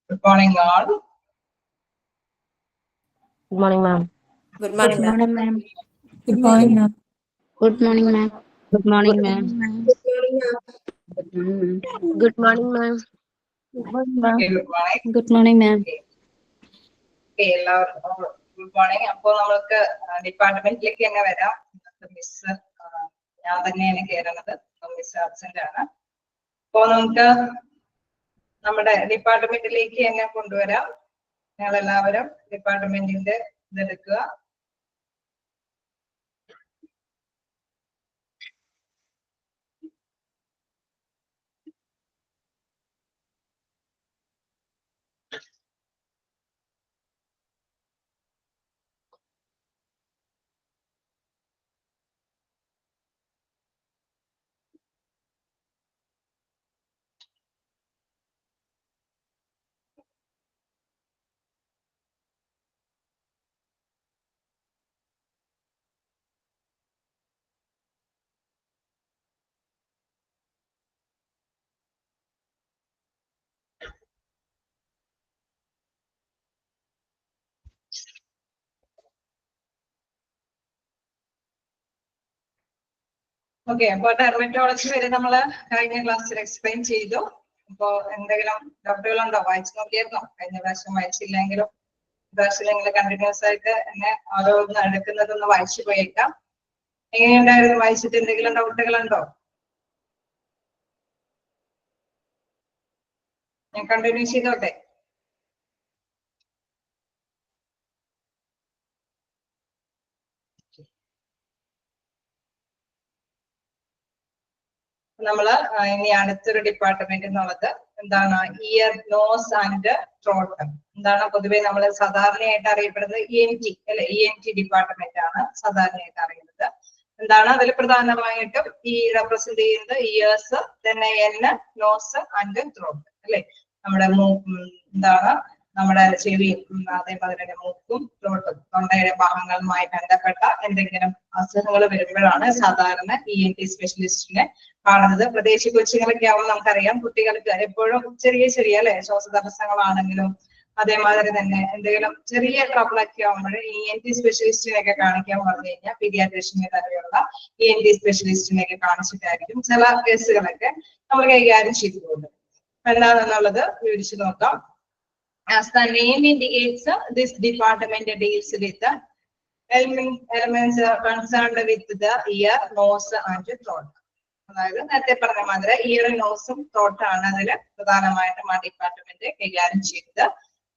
Good morning, all. Good morning, ma'am. Good morning, ma'am. Good morning, ma'am. Good morning, ma'am. Good morning, ma'am. Good morning, ma'am. Okay, good morning. Good morning, ma'am. Okay, എല്ലാവർക്കും good morning. അപ്പോൾ നമുക്ക് ഡിപ്പാർട്ട്മെന്റിലേക്ക് തന്നെ വരാം. Miss ഞാൻ തന്നെയാണ് കയറുന്നത്, miss absent ആണ്. അപ്പോ നമുക്ക് നമ്മുടെ ഡിപ്പാർട്ട്മെന്റിലേക്ക് തന്നെ കൊണ്ടുവരാം. ഞങ്ങൾ എല്ലാവരും ഡിപ്പാർട്ട്മെന്റിന്റെ ഇതെടുക്കുക. ഓക്കെ, അപ്പൊ ഡെർമറ്റോളജി വരെ നമ്മള് കഴിഞ്ഞ ക്ലാസ്സിൽ എക്സ്പ്ലെയിൻ ചെയ്തു. അപ്പോ എന്തെങ്കിലും ഡൗട്ടുകളുണ്ടോ? വായിച്ചു നോക്കിയിരുന്നോ? കഴിഞ്ഞ പ്രാവശ്യം വായിച്ചില്ലെങ്കിലും പ്രാവശ്യം നിങ്ങൾ കണ്ടിന്യൂസ് ആയിട്ട് എന്നെ ഓരോന്ന് എടുക്കുന്നതൊന്ന് വായിച്ചു പോയേക്കാം. എങ്ങനെയുണ്ടായിരുന്നു? വായിച്ചിട്ട് എന്തെങ്കിലും ഡൗട്ടുകളുണ്ടോ? ഞാൻ കണ്ടിന്യൂ ചെയ്തോട്ടെ? നമ്മള് ഇനി അടുത്തൊരു ഡിപ്പാർട്ട്മെന്റ് എന്നുള്ളത് എന്താണ്? Ear, nose and throat. എന്താണ് പൊതുവെ നമ്മൾ സാധാരണയായിട്ട് അറിയപ്പെടുന്നത് ENT അല്ലെ? ENT ഡിപ്പാർട്ട്മെന്റ് ആണ് സാധാരണയായിട്ട് അറിയുന്നത്. എന്താണ് അതിൽ പ്രധാനമായിട്ടും ഈ റെപ്രസെന്റ് ചെയ്യുന്നത്? ഇയേഴ്സ്, തന്നെ നോസ് ആൻഡ് ത്രോട്ട് അല്ലെ? നമ്മുടെ എന്താണ് നമ്മുടെ ചെവിയും അതേപോലെ തന്നെ മൂക്കും ത്രോട്ടും തൊണ്ടയുടെ ഭാഗങ്ങളുമായി ബന്ധപ്പെട്ട എന്തെങ്കിലും അസുഖങ്ങൾ വരുമ്പോഴാണ് സാധാരണ ENT സ്പെഷ്യലിസ്റ്റിനെ കാണുന്നത്. പ്രത്യേകിച്ച് കൊച്ചുങ്ങളൊക്കെ ആവുമ്പോൾ നമുക്കറിയാം, കുട്ടികൾക്ക് എപ്പോഴും ചെറിയ ചെറിയ അല്ലെ ശ്വാസതടസ്സങ്ങളാണെങ്കിലും അതേമാതിരി തന്നെ എന്തെങ്കിലും ചെറിയ ട്രബിളൊക്കെ ആവുമ്പോൾ ENT സ്പെഷ്യലിസ്റ്റിനെയൊക്കെ കാണിക്കാൻ പറഞ്ഞു കഴിഞ്ഞാൽ പീഡിയാട്രീഷ്യനെ തന്നെയുള്ള ENT സ്പെഷ്യലിസ്റ്റിനെയൊക്കെ കാണിച്ചിട്ടായിരിക്കും ചില കേസുകളൊക്കെ നമ്മൾ കൈകാര്യം ചെയ്തുകൊണ്ട്. എന്താണെന്നുള്ളത് വിവരിച്ചു നോക്കാം. As the name indicates, this department deals with the elements concerned with the ear, nose and throat. അതായത് നേരത്തെ പറഞ്ഞ മാതിരി ഇയർ, നോസും ത്രോട്ട് ആണ് അതിൽ പ്രധാനമായിട്ടും ആ ഡിപ്പാർട്ട്മെന്റ് കൈകാര്യം ചെയ്തത്.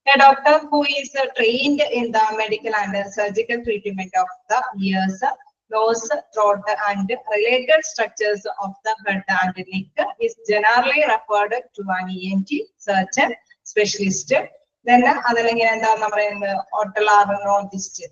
A doctor who is trained in the medical and surgical treatment of the ears, nose, throat and related structures of the head and neck is generally referred to an ENT surgeon specialist. Then അതല്ലെങ്കിൽ എന്താണെന്ന് പറയുന്നത് ഓട്ടോലാറിനോളജിസ്റ്റ്.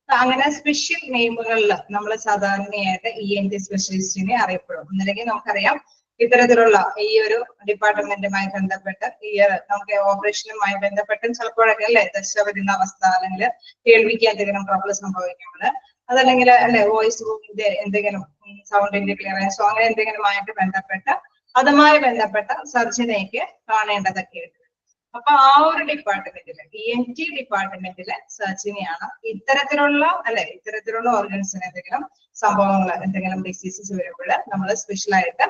അങ്ങനെ special നെയിമുകളിൽ നമ്മൾ സാധാരണയായിട്ട് ENT സ്പെഷ്യലിസ്റ്റിനെ അറിയപ്പെടും. ഒന്നില്ലെങ്കിൽ നമുക്കറിയാം ഇത്തരത്തിലുള്ള ഈ ഒരു ഡിപ്പാർട്ട്മെന്റുമായി ബന്ധപ്പെട്ട് ഇയർ നമുക്ക് ഓപ്പറേഷനുമായി ബന്ധപ്പെട്ടും ചിലപ്പോഴൊക്കെ അല്ലെ ദശ വരുന്ന അവസ്ഥ, അല്ലെങ്കിൽ കേൾവിക്ക് എന്തെങ്കിലും പ്രോബ്ലം സംഭവിക്കുമ്പോൾ, അതല്ലെങ്കിൽ അല്ലെ വോയിസ് എന്തെങ്കിലും സൗണ്ടിന്റെ ക്ലിയറൻസോ അങ്ങനെ എന്തെങ്കിലുമായിട്ട് ബന്ധപ്പെട്ട് അതുമായി ബന്ധപ്പെട്ട സർജനെയൊക്കെ കാണേണ്ടതൊക്കെ ഉണ്ട്. അപ്പൊ ആ ഒരു ഡിപ്പാർട്ട്മെന്റില് ENT ഡിപ്പാർട്ട്മെന്റിലെ സർജനെയാണ് ഇത്തരത്തിലുള്ള ഓർഗൻസിന് എന്തെങ്കിലും സംഭവങ്ങൾ, എന്തെങ്കിലും ഡിസീസസ് വരുമ്പോൾ നമ്മൾ സ്പെഷ്യലായിട്ട്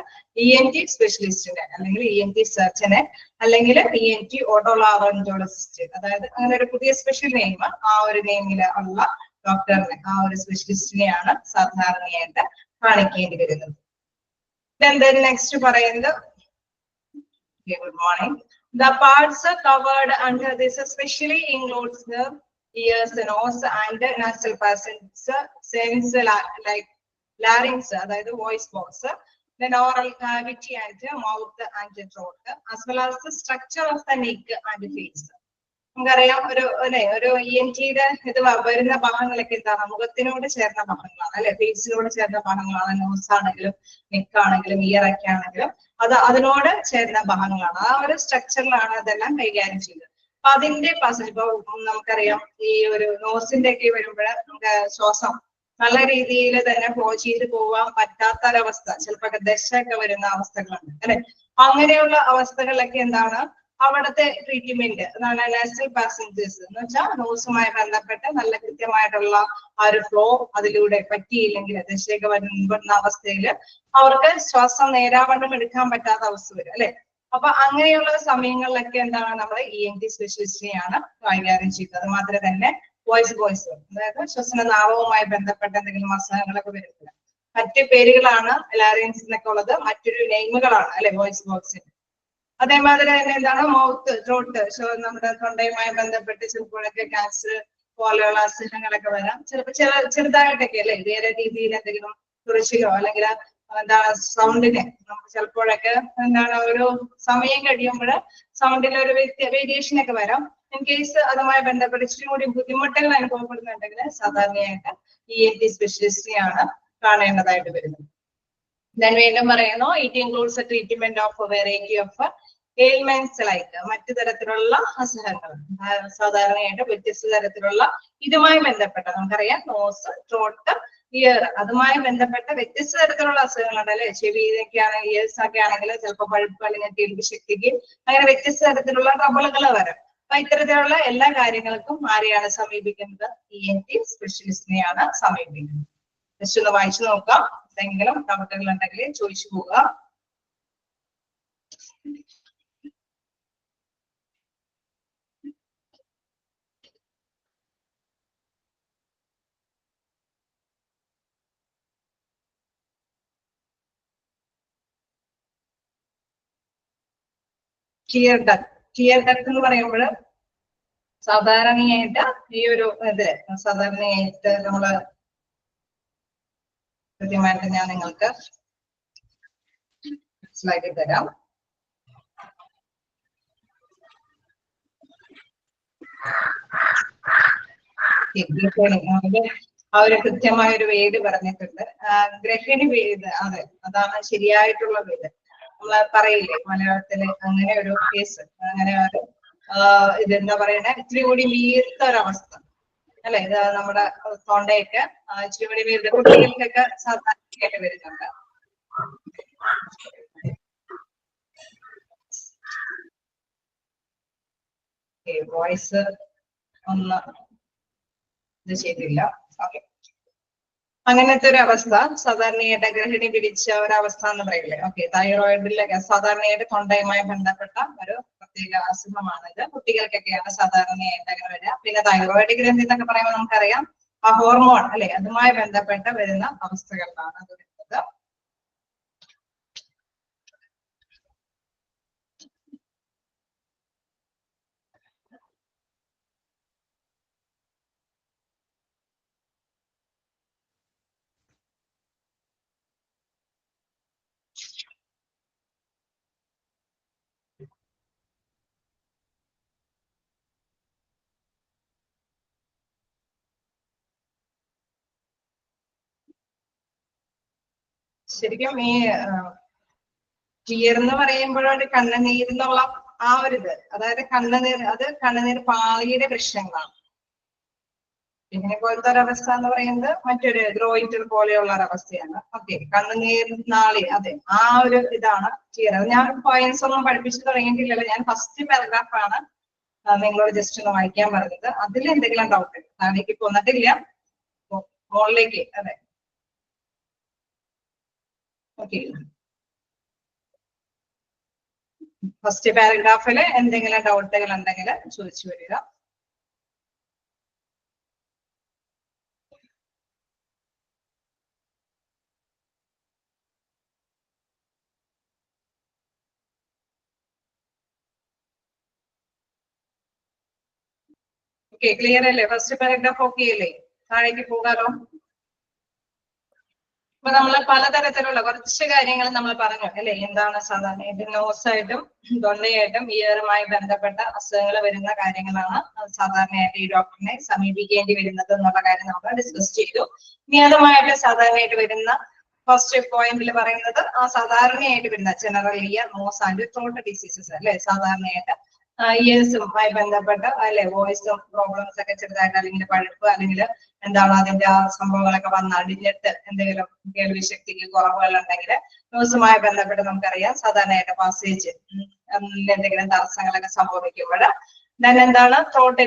ENT സ്പെഷ്യലിസ്റ്റിനെ അല്ലെങ്കിൽ ENT സർജനെ അല്ലെങ്കിൽ ENT ഓട്ടോലാറിനോളജിസ്റ്റ്, അതായത് അങ്ങനെ ഒരു പുതിയ സ്പെഷ്യൽ നെയിം ആ ഒരു നെയിമിൽ ഉള്ള ഡോക്ടറിനെ, ആ ഒരു സ്പെഷ്യലിസ്റ്റിനെയാണ് സാധാരണയായിട്ട് കാണിക്കേണ്ടി വരുന്നത്. നെക്സ്റ്റ് പറയുന്നത് good morning. The parts covered under this especially includes the ears, nose and nasal passages, sense like larynx, അതായത് voice box, then oral cavity and mouth and throat, as well as the structure of the neck and face. നമുക്കറിയാം ഒരു ENTയുടെ ഇത് വരുന്ന ഭാഗങ്ങളൊക്കെ എന്താണ്? മുഖത്തിനോട് ചേർന്ന ഭാഗങ്ങളാണ് അല്ലെ? ഫേസിനോട് ചേർന്ന ഭാഗങ്ങളാണ്. നോസ് ആണെങ്കിലും നെക്ക് ആണെങ്കിലും ഇയർ ഒക്കെ ആണെങ്കിലും അത് അതിനോട് ചേർന്ന ഭാഗങ്ങളാണ്. ആ ഒരു സ്ട്രക്ചറിലാണ് അതെല്ലാം കൈകാര്യം ചെയ്യുന്നത്. അപ്പൊ അതിന്റെ പാസേജ് ഇപ്പൊ നമുക്കറിയാം ഈ ഒരു നോസിന്റെ ഒക്കെ വരുമ്പോൾ നമുക്ക് ശ്വാസം നല്ല രീതിയിൽ തന്നെ ഫ്ലോ ചെയ്ത് പോവാൻ പറ്റാത്തൊരവസ്ഥ, ചിലപ്പോൾ ദശയൊക്കെ വരുന്ന അവസ്ഥകളുണ്ട് അല്ലെ. അങ്ങനെയുള്ള അവസ്ഥകളിലൊക്കെ എന്താണ് അവിടുത്തെ ട്രീറ്റ്മെന്റ്, അതാണ് നാസൽ പാസഞ്ചേഴ്സ് എന്ന് വെച്ചാൽ നോസുമായി ബന്ധപ്പെട്ട് നല്ല കൃത്യമായിട്ടുള്ള ആ ഒരു ഫ്ലോ അതിലൂടെ പറ്റിയില്ലെങ്കിൽ ദശയൊക്കെ വരുന്ന അവസ്ഥയിൽ അവർക്ക് ശ്വാസം നേരാവണ്ണം എടുക്കാൻ പറ്റാത്ത അവസ്ഥ വരും അല്ലെ. അപ്പൊ അങ്ങനെയുള്ള സമയങ്ങളിലൊക്കെ എന്താണ് നമ്മൾ ENT സ്പെഷ്യലിസ്റ്റിനെയാണ് കൈകാര്യം ചെയ്യുന്നത്. അത് മാത്രമേ തന്നെ വോയിസ് അതായത് ശ്വസനനാളവുമായി ബന്ധപ്പെട്ട എന്തെങ്കിലും അസുഖങ്ങളൊക്കെ വരുന്നത് മറ്റു പേരുകളാണ് ലാറിൻസ് എന്നൊക്കെ ഉള്ളത്, മറ്റൊരു നെയിമുകളാണ് അല്ലെ വോയിസ് ബോക്സിന്. അതേമാതിരി തന്നെ എന്താണ് മൗത്ത്, ത്രോട്ട്, നമ്മുടെ തൊണ്ടയുമായി ബന്ധപ്പെട്ട് ചിലപ്പോഴൊക്കെ ക്യാൻസർ പോലെയുള്ള അസുഖങ്ങളൊക്കെ വരാം. ചിലപ്പോൾ ചെറുതായിട്ടൊക്കെ അല്ലെ വേറെ രീതിയിൽ എന്തെങ്കിലും തുറച്ചിലോ അല്ലെങ്കിൽ എന്താണ് സൗണ്ടിന് നമുക്ക് ചിലപ്പോഴൊക്കെ എന്താണ് ഒരു സമയം കഴിയുമ്പോൾ സൗണ്ടിൽ ഒരു വേരിയേഷൻ ഒക്കെ വരാം. ഇൻ കേസ് അതുമായി ബന്ധപ്പെട്ട് ഇച്ചിരി കൂടി ബുദ്ധിമുട്ടുകൾ അനുഭവപ്പെടുന്നുണ്ടെങ്കിൽ സാധാരണയായിട്ട് ENT സ്പെഷ്യലിസ്റ്റിനെയാണ് കാണേണ്ടതായിട്ട് വരുന്നത്. ഞാൻ വീണ്ടും പറയുന്നു, it includes A treatment of variety of ailments like മറ്റു തരത്തിലുള്ള അസുഖങ്ങൾ, സാധാരണയായിട്ട് വ്യത്യസ്ത തരത്തിലുള്ള ഇതുമായി ബന്ധപ്പെട്ട നമുക്കറിയാം നോസ്, ത്രോട്ട്, ഇയർ, അതുമായി ബന്ധപ്പെട്ട വ്യത്യസ്ത തരത്തിലുള്ള അസുഖങ്ങളുണ്ട് അല്ലെ. ചെവിയിലൊക്കെ ആണെങ്കിൽ ഇയേഴ്സ് ഒക്കെ ആണെങ്കിൽ ചിലപ്പോൾ പഴുപ്പ് അല്ലെങ്കിൽ കേൾവി ശക്തിക്ക് അങ്ങനെ വ്യത്യസ്ത തരത്തിലുള്ള ട്രബിളുകൾ വരാം. അപ്പൊ ഇത്തരത്തിലുള്ള എല്ലാ കാര്യങ്ങൾക്കും ആരെയാണ് സമീപിക്കുന്നത്? ENT സ്പെഷ്യലിസ്റ്റിനെയാണ് സമീപിക്കുന്നത്. ജസ്റ്റ് ഒന്ന് വായിച്ചു നോക്കാം, എന്തെങ്കിലും ഡൗട്ടുകൾ ഉണ്ടെങ്കിൽ ചോദിച്ചു പോവുക. ക്ലിയർ ഡക്ട് എന്ന് പറയുമ്പോൾ സാധാരണയായിട്ട് ഈ ഒരു സാധാരണയായിട്ട് നമ്മള് കൃത്യമായിട്ട് ഞാൻ നിങ്ങൾക്ക് മനസ്സിലാക്കി തരാം. ആ ഒരു കൃത്യമായ ഒരു വേദ് പറഞ്ഞിട്ടുണ്ട്. ഗ്രഹിണി വേദ്, അതെ അതാണ് ശരിയായിട്ടുള്ള വേദ്. നമ്മള് പറയില്ലേ മലയാളത്തില് അങ്ങനെ ഒരു കേസ്, അങ്ങനെ ഒരു ഇതെന്താ പറയണേ, ഇത്തിരി കൂടി വീർത്ത ഒരവസ്ഥ അല്ലെ. ഇത് നമ്മുടെ തൊണ്ടയൊക്കെ ഇച്ചിരി കൂടി വീർത്ത കുട്ടികൾക്കൊക്കെ സാധാരണയായിട്ട് വരുന്നുണ്ട്. വോയിസ് ഒന്ന് ഇത് ചെയ്തില്ല. ഓക്കെ, അങ്ങനത്തെ ഒരു അവസ്ഥ സാധാരണയായിട്ട് ഗ്രഹിണി പിടിച്ച ഒരവസ്ഥ എന്ന് പറയില്ലേ. ഓക്കെ, തൈറോയിഡിലൊക്കെ സാധാരണയായിട്ട് തൊണ്ടയുമായി ബന്ധപ്പെട്ട ഒരു പ്രത്യേക അസുഖമാണിത്. കുട്ടികൾക്കൊക്കെയാണ് സാധാരണയായിട്ട് അങ്ങനെ വരിക. പിന്നെ തൈറോയിഡ് ഗ്രന്ഥി എന്നൊക്കെ പറയുമ്പോൾ നമുക്കറിയാം ആ ഹോർമോൺ അല്ലെ, അതുമായി ബന്ധപ്പെട്ട് വരുന്ന അവസ്ഥകളിലാണ് അത് വരുന്നത്. ശരിക്കും ഈ ടിയർ എന്ന് പറയുമ്പോഴൊരു കണ്ണുനീരിന്നുള്ള ആ ഒരു ഇത്, അതായത് കണ്ണുനീർ, അത് കണ്ണുനീർ പാളിയുടെ പ്രശ്നങ്ങളാണ്. പിന്നെ പോലത്തെ ഒരവസ്ഥ എന്ന് പറയുന്നത് മറ്റൊരു ഗ്രോയിറ്റർ പോലെയുള്ള ഒരവസ്ഥയാണ്. ഓക്കെ, കണ്ണുനീർ നാളി, അതെ ആ ഒരു ഇതാണ് ടിയർ. ഞാൻ പോയിന്റ്സ് ഒന്നും പഠിപ്പിച്ചു തുടങ്ങിയിട്ടില്ലല്ലോ, ഞാൻ ഫസ്റ്റ് പാരഗ്രാഫാണ് നിങ്ങളോട് ജസ്റ്റ് ഒന്ന് വായിക്കാൻ പറഞ്ഞത്. അതിൽ എന്തെങ്കിലും ഡൗട്ട് താഴേക്ക് പോന്നിട്ടില്ല, മുകളിലേക്ക്, അതെ ഓക്കെ. ഫസ്റ്റ് പാരഗ്രാഫില് എന്തെങ്കിലും ഡൗട്ടുകൾ ഉണ്ടെങ്കിൽ ചോദിച്ചു വരിക. ഓക്കെ, ക്ലിയർ അല്ലേ? ഫസ്റ്റ് പാരഗ്രാഫ് ഓക്കെ അല്ലേ? താഴേക്ക് പോകാലോ. അപ്പൊ നമ്മൾ പലതരത്തിലുള്ള കുറച്ച് കാര്യങ്ങൾ നമ്മൾ പറഞ്ഞു അല്ലെ. എന്താണ് സാധാരണയായിട്ട് നോസായിട്ടും തൊണ്ടയായിട്ടും ഇയറുമായി ബന്ധപ്പെട്ട അസുഖങ്ങൾ വരുന്ന കാര്യങ്ങളാണ് സാധാരണയായിട്ട് ഈ ഡോക്ടറിനെ സമീപിക്കേണ്ടി വരുന്നത് എന്നുള്ള കാര്യം നമ്മൾ ഡിസ്കസ് ചെയ്തു. ഇനി അതുമായിട്ട് സാധാരണയായിട്ട് വരുന്ന ഫസ്റ്റ് പോയിന്റിൽ പറയുന്നത് ആ സാധാരണയായിട്ട് വരുന്ന general ear, nose and throat diseases അല്ലെ. സാധാരണയായിട്ട് ഇയേഴ്സുമായി ബന്ധപ്പെട്ട് അല്ലെ വോയിസും പ്രോബ്ലംസ് ഒക്കെ ചെറുതായിട്ട് അല്ലെങ്കിൽ പഴുപ്പ് അല്ലെങ്കിൽ എന്താണ് അതിന്റെ ആ സംഭവങ്ങളൊക്കെ വന്ന് അടിഞ്ഞിട്ട് എന്തെങ്കിലും കേൾവി ശക്തിക്ക് കുറവുകൾ ഉണ്ടെങ്കിൽ ന്യൂസുമായി ബന്ധപ്പെട്ട് നമുക്കറിയാം സാധാരണയായിട്ട് പാസേജ് എന്തെങ്കിലും തടസ്സങ്ങളൊക്കെ സംഭവിക്കുമ്പോൾ എന്താണ് ത്രോട്ട്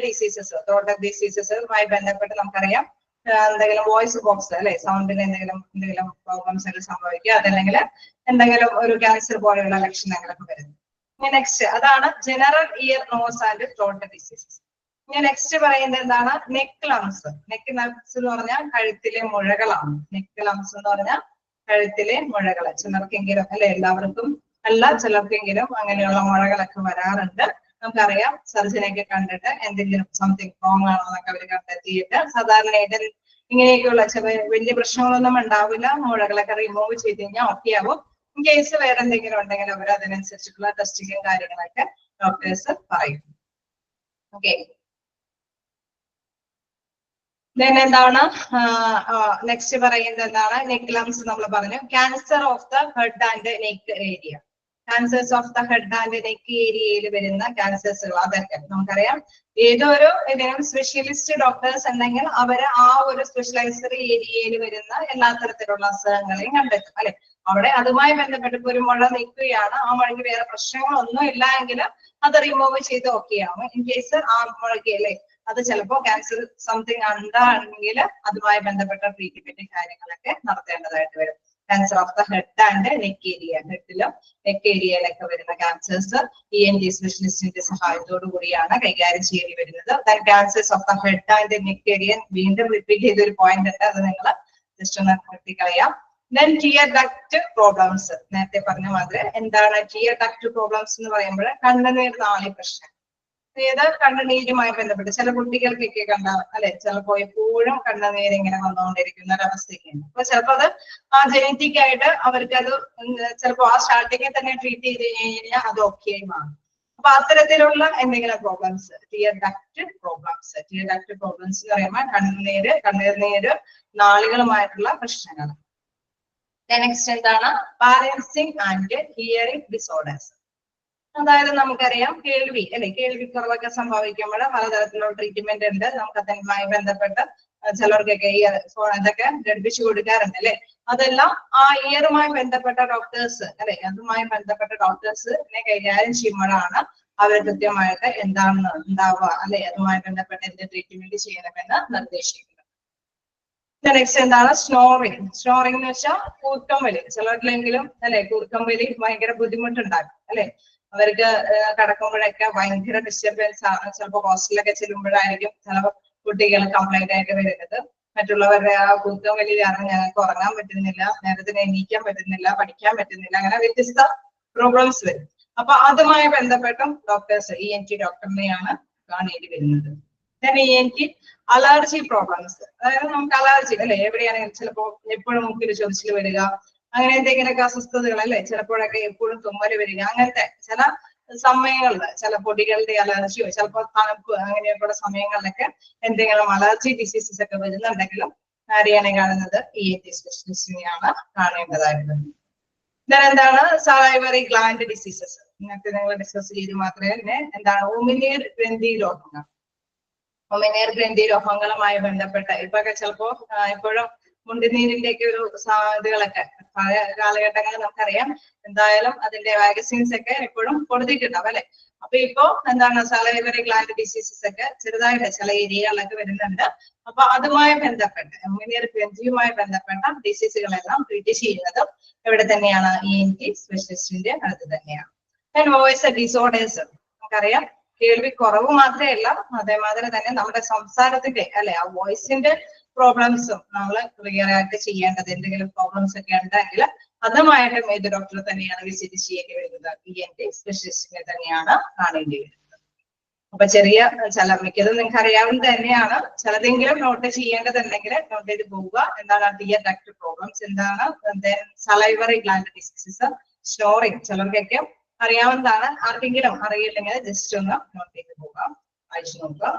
ഡിസീസസുമായി ബന്ധപ്പെട്ട് നമുക്കറിയാം എന്തെങ്കിലും വോയിസ് ബോക്സ് അല്ലെ സൗണ്ടിന് എന്തെങ്കിലും പ്രോബ്ലംസ് ഒക്കെ സംഭവിക്കുക അതല്ലെങ്കിൽ എന്തെങ്കിലും ഒരു ക്യാൻസർ പോലെയുള്ള ലക്ഷണങ്ങളൊക്കെ വരുന്നു. നെക്സ്റ്റ് അതാണ് general ear nose and throat diseases. ഇനി നെക്സ്റ്റ് പറയുന്നത് എന്താണ് നെക്ക് ലംസ്. നെക്ക് ലംസ് എന്ന് പറഞ്ഞാൽ കഴുത്തിലെ മുഴകളാണ്. നെക്ക് ലംസ് എന്ന് പറഞ്ഞാൽ കഴുത്തിലെ മുഴകൾ. ചിലർക്കെങ്കിലും അല്ലെ എല്ലാവർക്കും അല്ല ചിലർക്കെങ്കിലും അങ്ങനെയുള്ള മുഴകളൊക്കെ വരാറുണ്ട്. നമുക്കറിയാം സർജനെയൊക്കെ കണ്ടിട്ട് എന്തെങ്കിലും സംതിങ് റോങ് ആണോ എന്നൊക്കെ അവർ കണ്ടെത്തിയിട്ട് സാധാരണയായിട്ട് ഇങ്ങനെയൊക്കെയുള്ള വലിയ പ്രശ്നങ്ങളൊന്നും ഉണ്ടാവില്ല. മുഴകളൊക്കെ റിമൂവ് ചെയ്ത് കഴിഞ്ഞാൽ ഓക്കെ ആവും. ഇൻ കേസ് വേറെ എന്തെങ്കിലും ഉണ്ടെങ്കിൽ അവർ അതിനനുസരിച്ചിട്ടുള്ള ടെസ്റ്റിങ്ങും കാര്യങ്ങളൊക്കെ ഡോക്ടേഴ്സ് പറയും. ഓക്കെ, ദെൻ എന്താണ് നെക്സ്റ്റ് പറയുന്നത് എന്താണ് നെക്ക് ലംസ് നമ്മൾ പറഞ്ഞു. Cancer of the head and neck area. Cancers of the head and neck ഏരിയയിൽ വരുന്ന ക്യാൻസേഴ്സുകൾ അതൊക്കെ നമുക്കറിയാം. ഏതൊരു ഇതിനും സ്പെഷ്യലിസ്റ്റ് ഡോക്ടേഴ്സ് ഉണ്ടെങ്കിൽ അവര് ആ ഒരു സ്പെഷ്യലൈസ്ഡ് ഏരിയയിൽ വരുന്ന എല്ലാ തരത്തിലുള്ള അസുഖങ്ങളെയും കണ്ടെത്തും അല്ലെ. അവിടെ അതുമായി ബന്ധപ്പെട്ട് ഇപ്പൊ ഒരു മുഴ നിൽക്കുകയാണ്, ആ മുഴയ്ക്ക് വേറെ പ്രശ്നങ്ങളൊന്നും ഇല്ല എങ്കിൽ അത് റിമൂവ് ചെയ്ത് ഓക്കെ ആവും. ഇൻ കേസ് ആ മുഴയ്ക്ക് അല്ലെ അത് ചിലപ്പോ ക്യാൻസർ സംതിങ് ഉണ്ടാണെങ്കിൽ അതുമായി ബന്ധപ്പെട്ട ട്രീറ്റ്മെന്റ് കാര്യങ്ങളൊക്കെ നടത്തേണ്ടതായിട്ട് വരും. Cancer of the head and neck area, ഹെഡിലും നെക്ക് ഏരിയയിലൊക്കെ വരുന്ന ക്യാൻസേഴ്സ് ENT സ്പെഷ്യലിസ്റ്റിന്റെ സഹായത്തോടു കൂടിയാണ് കൈകാര്യം ചെയ്യേണ്ടി വരുന്നത്. Cancers of the head and neck area വീണ്ടും റിപ്പീറ്റ് ചെയ്ത ഒരു പോയിന്റ് ഉണ്ട്, അത് നിങ്ങൾ ജസ്റ്റ് ഒന്ന് നിർത്തിക്കളയാം. Then tear duct problems. നേരത്തെ പറഞ്ഞ മാതിരി എന്താണ് ടിയർ ഡക്ട് പ്രോബ്ലംസ് എന്ന് പറയുമ്പോൾ കണ്ണുനീർ നാളി പ്രശ്നം. ഏത് കണ്ണുനീരുമായി ബന്ധപ്പെട്ട് ചില കുട്ടികൾക്കൊക്കെ കണ്ടാൽ അല്ലെ ചിലപ്പോ എപ്പോഴും കണ്ണുനീര് ഇങ്ങനെ വന്നുകൊണ്ടിരിക്കുന്ന ഒരവസ്ഥയൊക്കെയാണ്. അപ്പൊ ചിലപ്പോ അത് ആ ജനറ്റിക് ആയിട്ട് അവർക്ക് അത് ചിലപ്പോ ആ സ്റ്റാർട്ടിങ്ങിൽ തന്നെ ട്രീറ്റ് ചെയ്ത് കഴിഞ്ഞാൽ അത് ഓക്കെ ആയി മാറും. അപ്പൊ അത്തരത്തിലുള്ള എന്തെങ്കിലും problems tear duct problems. Tear duct problems എന്ന് പറയുമ്പോൾ കണ്ണീർനീര് നാളുകളുമായിട്ടുള്ള പ്രശ്നങ്ങൾ. നെക്സ്റ്റ് എന്താണ് ബാലൻസിങ് ആൻഡ് ഹിയറിംഗ് ഡിസോർഡേഴ്സ്. അതായത് നമുക്കറിയാം കേൾവി അല്ലെ കേൾവിക്കുറവൊക്കെ സംഭവിക്കുമ്പോൾ പലതരത്തിലുള്ള ട്രീറ്റ്മെന്റ് ഉണ്ട്. നമുക്ക് അതുമായി ബന്ധപ്പെട്ട് ചിലർക്കൊക്കെ ഇതൊക്കെ ഘടിപ്പിച്ചു കൊടുക്കാറുണ്ട് അല്ലെ. അതെല്ലാം ആ ഇയറുമായി ബന്ധപ്പെട്ട ഡോക്ടേഴ്സ് അല്ലെ അതുമായി ബന്ധപ്പെട്ട ഡോക്ടേഴ്സിനെ കൈകാര്യം ചെയ്യുമ്പോഴാണ് അവർ കൃത്യമായിട്ട് എന്താണെന്ന് ഉണ്ടാവുക അല്ലെ അതുമായി ബന്ധപ്പെട്ട് എന്ത് ട്രീറ്റ്മെന്റ് ചെയ്യണമെന്ന് നിർദ്ദേശിക്കുന്നത്. നെക്സ്റ്റ് എന്താണ് സ്നോറിങ്. സ്നോറിംഗ് എന്ന് വെച്ചാൽ കൂർക്കം വലി. ചിലരിലെങ്കിലും അല്ലെ കൂർക്കം വലി ഭയങ്കര ബുദ്ധിമുട്ടുണ്ടാക്കും അല്ലെ. അവർക്ക് കിടക്കുമ്പോഴൊക്കെ ഭയങ്കര ഡിസ്റ്റർബൻസ് ആണ്. ചിലപ്പോൾ ഹോസ്റ്റലിലൊക്കെ ചെല്ലുമ്പോഴായിരിക്കും ചില കുട്ടികൾ കംപ്ലൈന്റ് ആയിട്ട് വരുന്നത്. മറ്റുള്ളവരുടെ ആ കൂർക്കം വലി കാരണം ഞങ്ങൾക്ക് ഉറങ്ങാൻ പറ്റുന്നില്ല, നേരത്തിന് എണീക്കാൻ പറ്റുന്നില്ല, പഠിക്കാൻ പറ്റുന്നില്ല, അങ്ങനെ വ്യത്യസ്ത പ്രോബ്ലംസ് വരും. അപ്പൊ അതുമായി ബന്ധപ്പെട്ടും ഡോക്ടേഴ്സ് ENT ഡോക്ടറിനെയാണ് കാണേണ്ടി വരുന്നത്. ENT allergy problems. അതായത് നമുക്ക് അലർജി അല്ലെ എവിടെയാണെങ്കിലും ചിലപ്പോ എപ്പോഴും മൂക്കിൽ ചൊറിച്ചിൽ വരിക, അങ്ങനെ എന്തെങ്കിലുമൊക്കെ അസ്വസ്ഥതകൾ അല്ലെ, ചിലപ്പോഴൊക്കെ എപ്പോഴും തുമ്മല് വരിക, അങ്ങനത്തെ ചില സമയങ്ങളിൽ ചില പൊടികളുടെ അലർജിയോ ചിലപ്പോൾ തണുപ്പ് അങ്ങനെയൊക്കെയുള്ള സമയങ്ങളിലൊക്കെ എന്തെങ്കിലും അലർജി ഡിസീസസ് ഒക്കെ വരുന്നുണ്ടെങ്കിലും ആരെയാണ് കാണുന്നത് ENT സ്പെഷ്യലിസ്റ്റിനെയാണ് കാണേണ്ടതായിട്ടുള്ളത്. എന്താണ് സലൈവറി ഗ്ലാൻഡ് ഡിസീസസ്. ഇങ്ങനത്തെ നിങ്ങൾ ഡിസ്കസ് ചെയ്ത് മാത്രമേ തന്നെ എന്താണ് ഉമിനീർ ഗ്രന്ഥി രോഗങ്ങൾ. ഉമിനീർ ഗ്രന്ഥി രോഗങ്ങളുമായി ബന്ധപ്പെട്ട് ഇപ്പൊക്കെ ചിലപ്പോ ഇപ്പോഴും മുണ്ടുനീരിന്റെ ഒക്കെ ഒരു സാധ്യതകളൊക്കെ പഴയ കാലഘട്ടങ്ങളിൽ നമുക്കറിയാം. എന്തായാലും അതിന്റെ വാക്സിൻസ് ഒക്കെ എപ്പോഴും കൊടുത്തിട്ടുണ്ടാവും അല്ലെ. അപ്പൊ ഇപ്പോ എന്താണ് സലൈവറി ഗ്ലാൻഡ് ഡിസീസസ് ഒക്കെ ചെറുതായിട്ട് ചില ഏരിയകളിലൊക്കെ വരുന്നുണ്ട്. അപ്പൊ അതുമായി ബന്ധപ്പെട്ട് ഉമിനീർ ഗ്രന്ഥിയുമായി ബന്ധപ്പെട്ട ഡിസീസുകളെല്ലാം ട്രീറ്റ് ചെയ്യുന്നതും ഇവിടെ തന്നെയാണ് ENT സ്പെഷ്യലിസ്റ്റിന്റെ അടുത്ത് തന്നെയാണ്. വോയിസ് ഡിസോർഡേഴ്സ് നമുക്കറിയാം കേൾവി കുറവ് മാത്രമല്ല അതേമാതിരി തന്നെ നമ്മുടെ സംസാരത്തിന്റെ അല്ലെ ആ വോയിസിന്റെ പ്രോബ്ലംസും നമ്മൾ ക്ലിയർ ആയിട്ട് ചെയ്യേണ്ടത്. എന്തെങ്കിലും പ്രോബ്ലംസ് ഒക്കെ ഉണ്ടെങ്കിൽ അതുമായിട്ടും ഏത് ഡോക്ടറെ തന്നെയാണ് വിസിറ്റ് ചെയ്യേണ്ടി വരുന്നത്. ENT സ്പെഷ്യലിസ്റ്റിനെ തന്നെയാണ് കാണേണ്ടി വരുന്നത്. അപ്പൊ മിക്കതും നിങ്ങൾക്ക് അറിയാവുന്നത് തന്നെയാണ്. ചിലതെങ്കിലും നോട്ട് ചെയ്യേണ്ടതുണ്ടെങ്കിൽ നോട്ട് ചെയ്ത് പോവുക. എന്താണ് ടിയർ ഡക്ട് പ്രോബ്ലംസ്, എന്താണ് സലൈവറി ഗ്ലാൻഡ് ഡിസീസസ്, സ്നോറിംഗ് ചിലർക്കൊക്കെ അറിയാവുന്നതാണ്. ആർക്കെങ്കിലും അറിയില്ലെങ്കിൽ ജസ്റ്റ് ഒന്ന് നോട്ട് ചെയ്ത് പോകാം, വായിച്ചു നോക്കുക.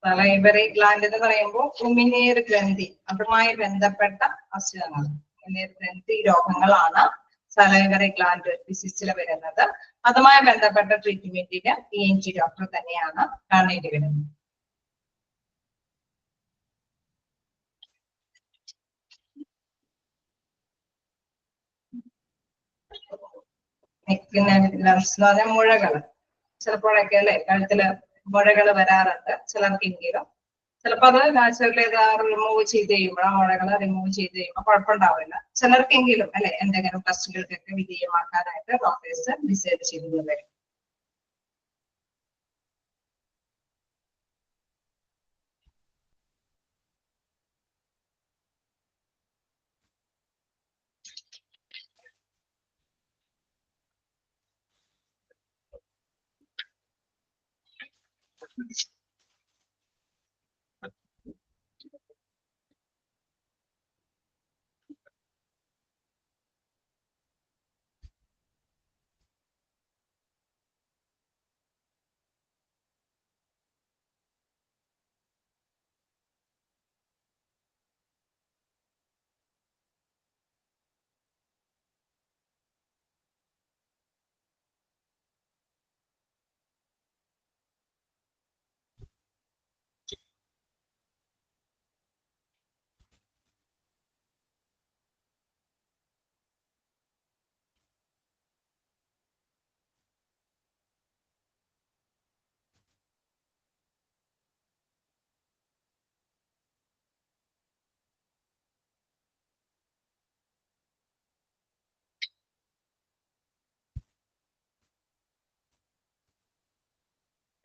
സലൈവറി ഗ്ലാൻഡ് എന്ന് പറയുമ്പോൾ ഉമിനീർ ഗ്രന്ഥി, അതുമായി ബന്ധപ്പെട്ട അസുഖങ്ങൾ, ഉമിനീർ ഗ്രന്ഥി രോഗങ്ങളാണ് സലൈവറി ഗ്ലാൻഡ് ഡിസീസിൽ വരുന്നത്. അതുമായി ബന്ധപ്പെട്ട ട്രീറ്റ്മെന്റിന് ENT ഡോക്ടർ തന്നെയാണ് കാണേണ്ടി വരുന്നത്. ലംസ് എന്ന് പറഞ്ഞാൽ മുഴകള്, ചിലപ്പോഴൊക്കെ അല്ലെ കഴുത്തില് മുഴകള് വരാറുണ്ട് ചിലർക്കെങ്കിലും. ചിലപ്പോൾ അത് നാച്ചുറലി റിമൂവ് ചെയ്ത് കഴിയുമ്പോൾ ആ മുഴകള് റിമൂവ് ചെയ്ത് കഴിയുമ്പോൾ കുഴപ്പമുണ്ടാവില്ല. ചിലർക്കെങ്കിലും അല്ലെ എന്തെങ്കിലും ടെസ്റ്റുകൾക്കൊക്കെ വിധേയമാക്കാനായിട്ട് ഡോക്ടേഴ്സ് ഡിസൈഡ് ചെയ്തു വരും.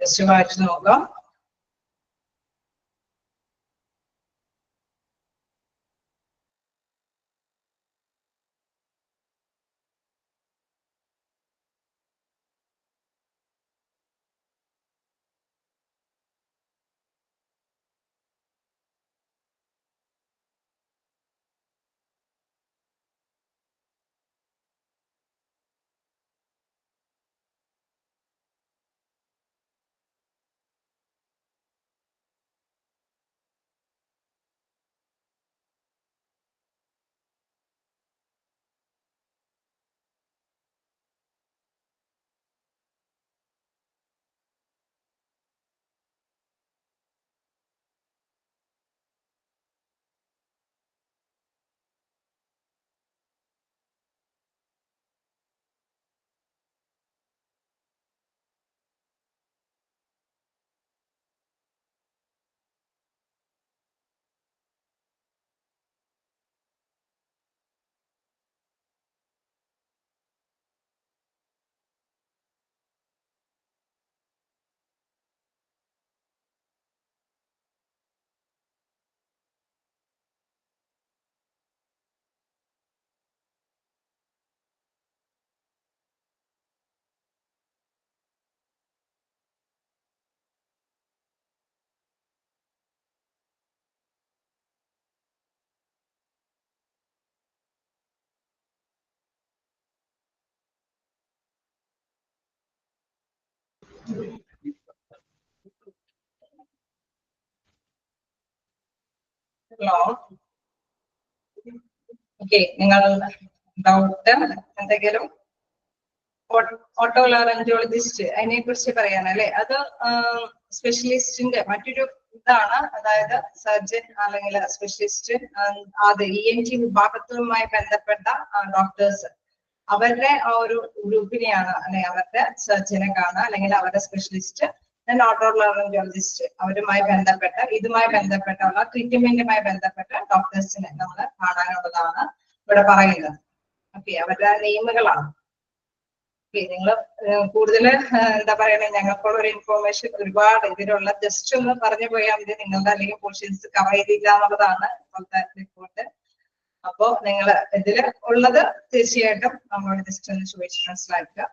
ജസ്റ്റ് വായിച്ചു നോക്കാം. Hello, okay. നിങ്ങൾ ഡൗട്ട് എന്തെങ്കിലും? ഓട്ടോലാറിഞ്ചോളജിസ്റ്റ് അതിനെ കുറിച്ച് പറയാനല്ലേ? അത് സ്പെഷ്യലിസ്റ്റിന്റെ മറ്റൊരു ഇതാണ്. അതായത് സർജൻ അല്ലെങ്കിൽ സ്പെഷ്യലിസ്റ്റ്, അത് ENT വിഭാഗത്തുമായി ബന്ധപ്പെട്ട ഡോക്ടേഴ്സ്, അവരുടെ ആ ഒരു ഗ്രൂപ്പിനെയാണ് അല്ലെ അവരുടെ സർജനെ കാണുക, അല്ലെങ്കിൽ അവരുടെ സ്പെഷ്യലിസ്റ്റ്, ഓട്ടോലാറിഞ്ചോളജിസ്റ്റ്, അവരുമായി ബന്ധപ്പെട്ട ഇതുമായി ബന്ധപ്പെട്ടുള്ള ട്രീറ്റ്മെന്റുമായി ബന്ധപ്പെട്ട ഡോക്ടേഴ്സിനെ നമ്മൾ കാണാനുള്ളതാണ് ഇവിടെ പറയുന്നത്. ഓക്കെ, അവരുടെ നെയിമുകളാണ്. നിങ്ങൾ കൂടുതൽ എന്താ പറയണേ, ഞങ്ങൾക്കുള്ള ഒരു ഇൻഫോർമേഷൻ ഒരുപാട് ഇതിലുള്ള ജസ്റ്റ് ഒന്ന് പറഞ്ഞു പോയാൽ മതി. നിങ്ങളുടെ അല്ലെങ്കിൽ പോർഷൻസ് കവർ ചെയ്തില്ല എന്നുള്ളതാണ് ഇപ്പോഴത്തെ റിപ്പോർട്ട്. അപ്പോ നിങ്ങൾ ഇതില് ഉള്ളത് തീർച്ചയായിട്ടും നമ്മളോട് ജസ്റ്റ് ഒന്ന് ചോദിച്ച് മനസ്സിലാക്കുക.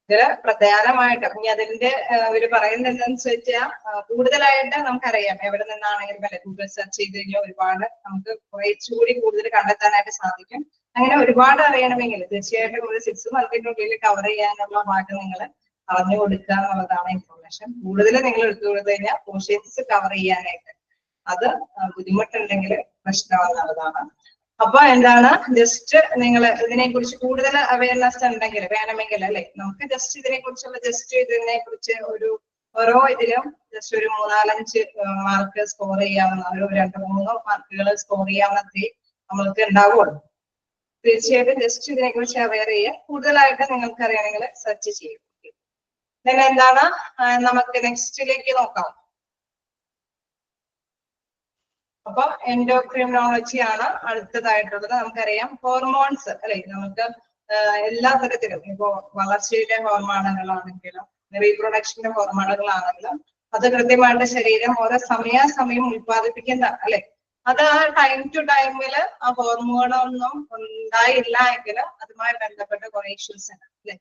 ഇതില് പ്രധാനമായിട്ട് ഇനി അതിന്റെ ഇവര് പറയുന്നത് എന്താണെന്ന് വെച്ചാൽ കൂടുതലായിട്ട് നമുക്കറിയാം, എവിടെ നിന്നാണെങ്കിലും അല്ലെ ഗൂഗിൾ സെർച്ച് ചെയ്ത് കഴിഞ്ഞാൽ ഒരുപാട് നമുക്ക് കുറച്ചുകൂടി കൂടുതൽ കണ്ടെത്താനായിട്ട് സാധിക്കും. അങ്ങനെ ഒരുപാട് അറിയണമെങ്കിൽ തീർച്ചയായിട്ടും ഒരു 6 മന്തിനുള്ളിൽ കവർ ചെയ്യാനുള്ള ഭാഗം നിങ്ങൾ പറഞ്ഞു കൊടുക്കുക എന്നുള്ളതാണ് ഇൻഫർമേഷൻ. കൂടുതൽ നിങ്ങൾ എടുത്തു കൊടുത്തു കഴിഞ്ഞാൽ പോർഷൻസ് കവർ ചെയ്യാനായിട്ട് അത് ബുദ്ധിമുട്ടുണ്ടെങ്കിൽ പ്രശ്നമെന്നുള്ളതാണ്. അപ്പൊ എന്താണ്, ജസ്റ്റ് നിങ്ങൾ ഇതിനെ കുറിച്ച് കൂടുതൽ അവയർനെസ് ഉണ്ടെങ്കിൽ വേണമെങ്കിൽ അല്ലെ, നമുക്ക് ജസ്റ്റ് ഇതിനെ കുറിച്ചുള്ള ഇതിനെ കുറിച്ച് ഓരോ ഇതിലും ജസ്റ്റ് ഒരു 3-4-5 മാർക്ക് സ്കോർ ചെയ്യാവുന്ന, ഒരു 2-3 മാർക്കുകൾ സ്കോർ ചെയ്യാവുന്നതേ നമ്മൾക്ക് ഉണ്ടാവുള്ളൂ. തീർച്ചയായിട്ടും ജസ്റ്റ് ഇതിനെ കുറിച്ച് അവെയർ ചെയ്യുക. കൂടുതലായിട്ട് നിങ്ങൾക്ക് അറിയണമെങ്കിൽ സെർച്ച് ചെയ്യും. പിന്നെ എന്താണ്, നമുക്ക് നെക്സ്റ്റിലേക്ക് നോക്കാം. അപ്പൊ എൻഡോക്രിനോളജി ആണ് അടുത്തതായിട്ടുള്ളത്. നമുക്കറിയാം ഹോർമോൺസ് അല്ലെ, നമുക്ക് എല്ലാ തരത്തിലും ഇപ്പോ വളർച്ചയുടെ ഹോർമോണുകളാണെങ്കിലും റീപ്രൊഡക്ഷന്റെ ഹോർമോണുകളാണെങ്കിലും അത് കൃത്യമായിട്ട് ശരീരം ഓരോ സമയാസമയം ഉത്പാദിപ്പിക്കുന്ന അല്ലെ, അത് ആ ടൈം ടു ടൈമില് ആ ഹോർമോണൊന്നും ഉണ്ടായില്ല എങ്കിൽ അതുമായി ബന്ധപ്പെട്ട കുറെ ഇഷ്യൂസ് ഉണ്ട് അല്ലെ.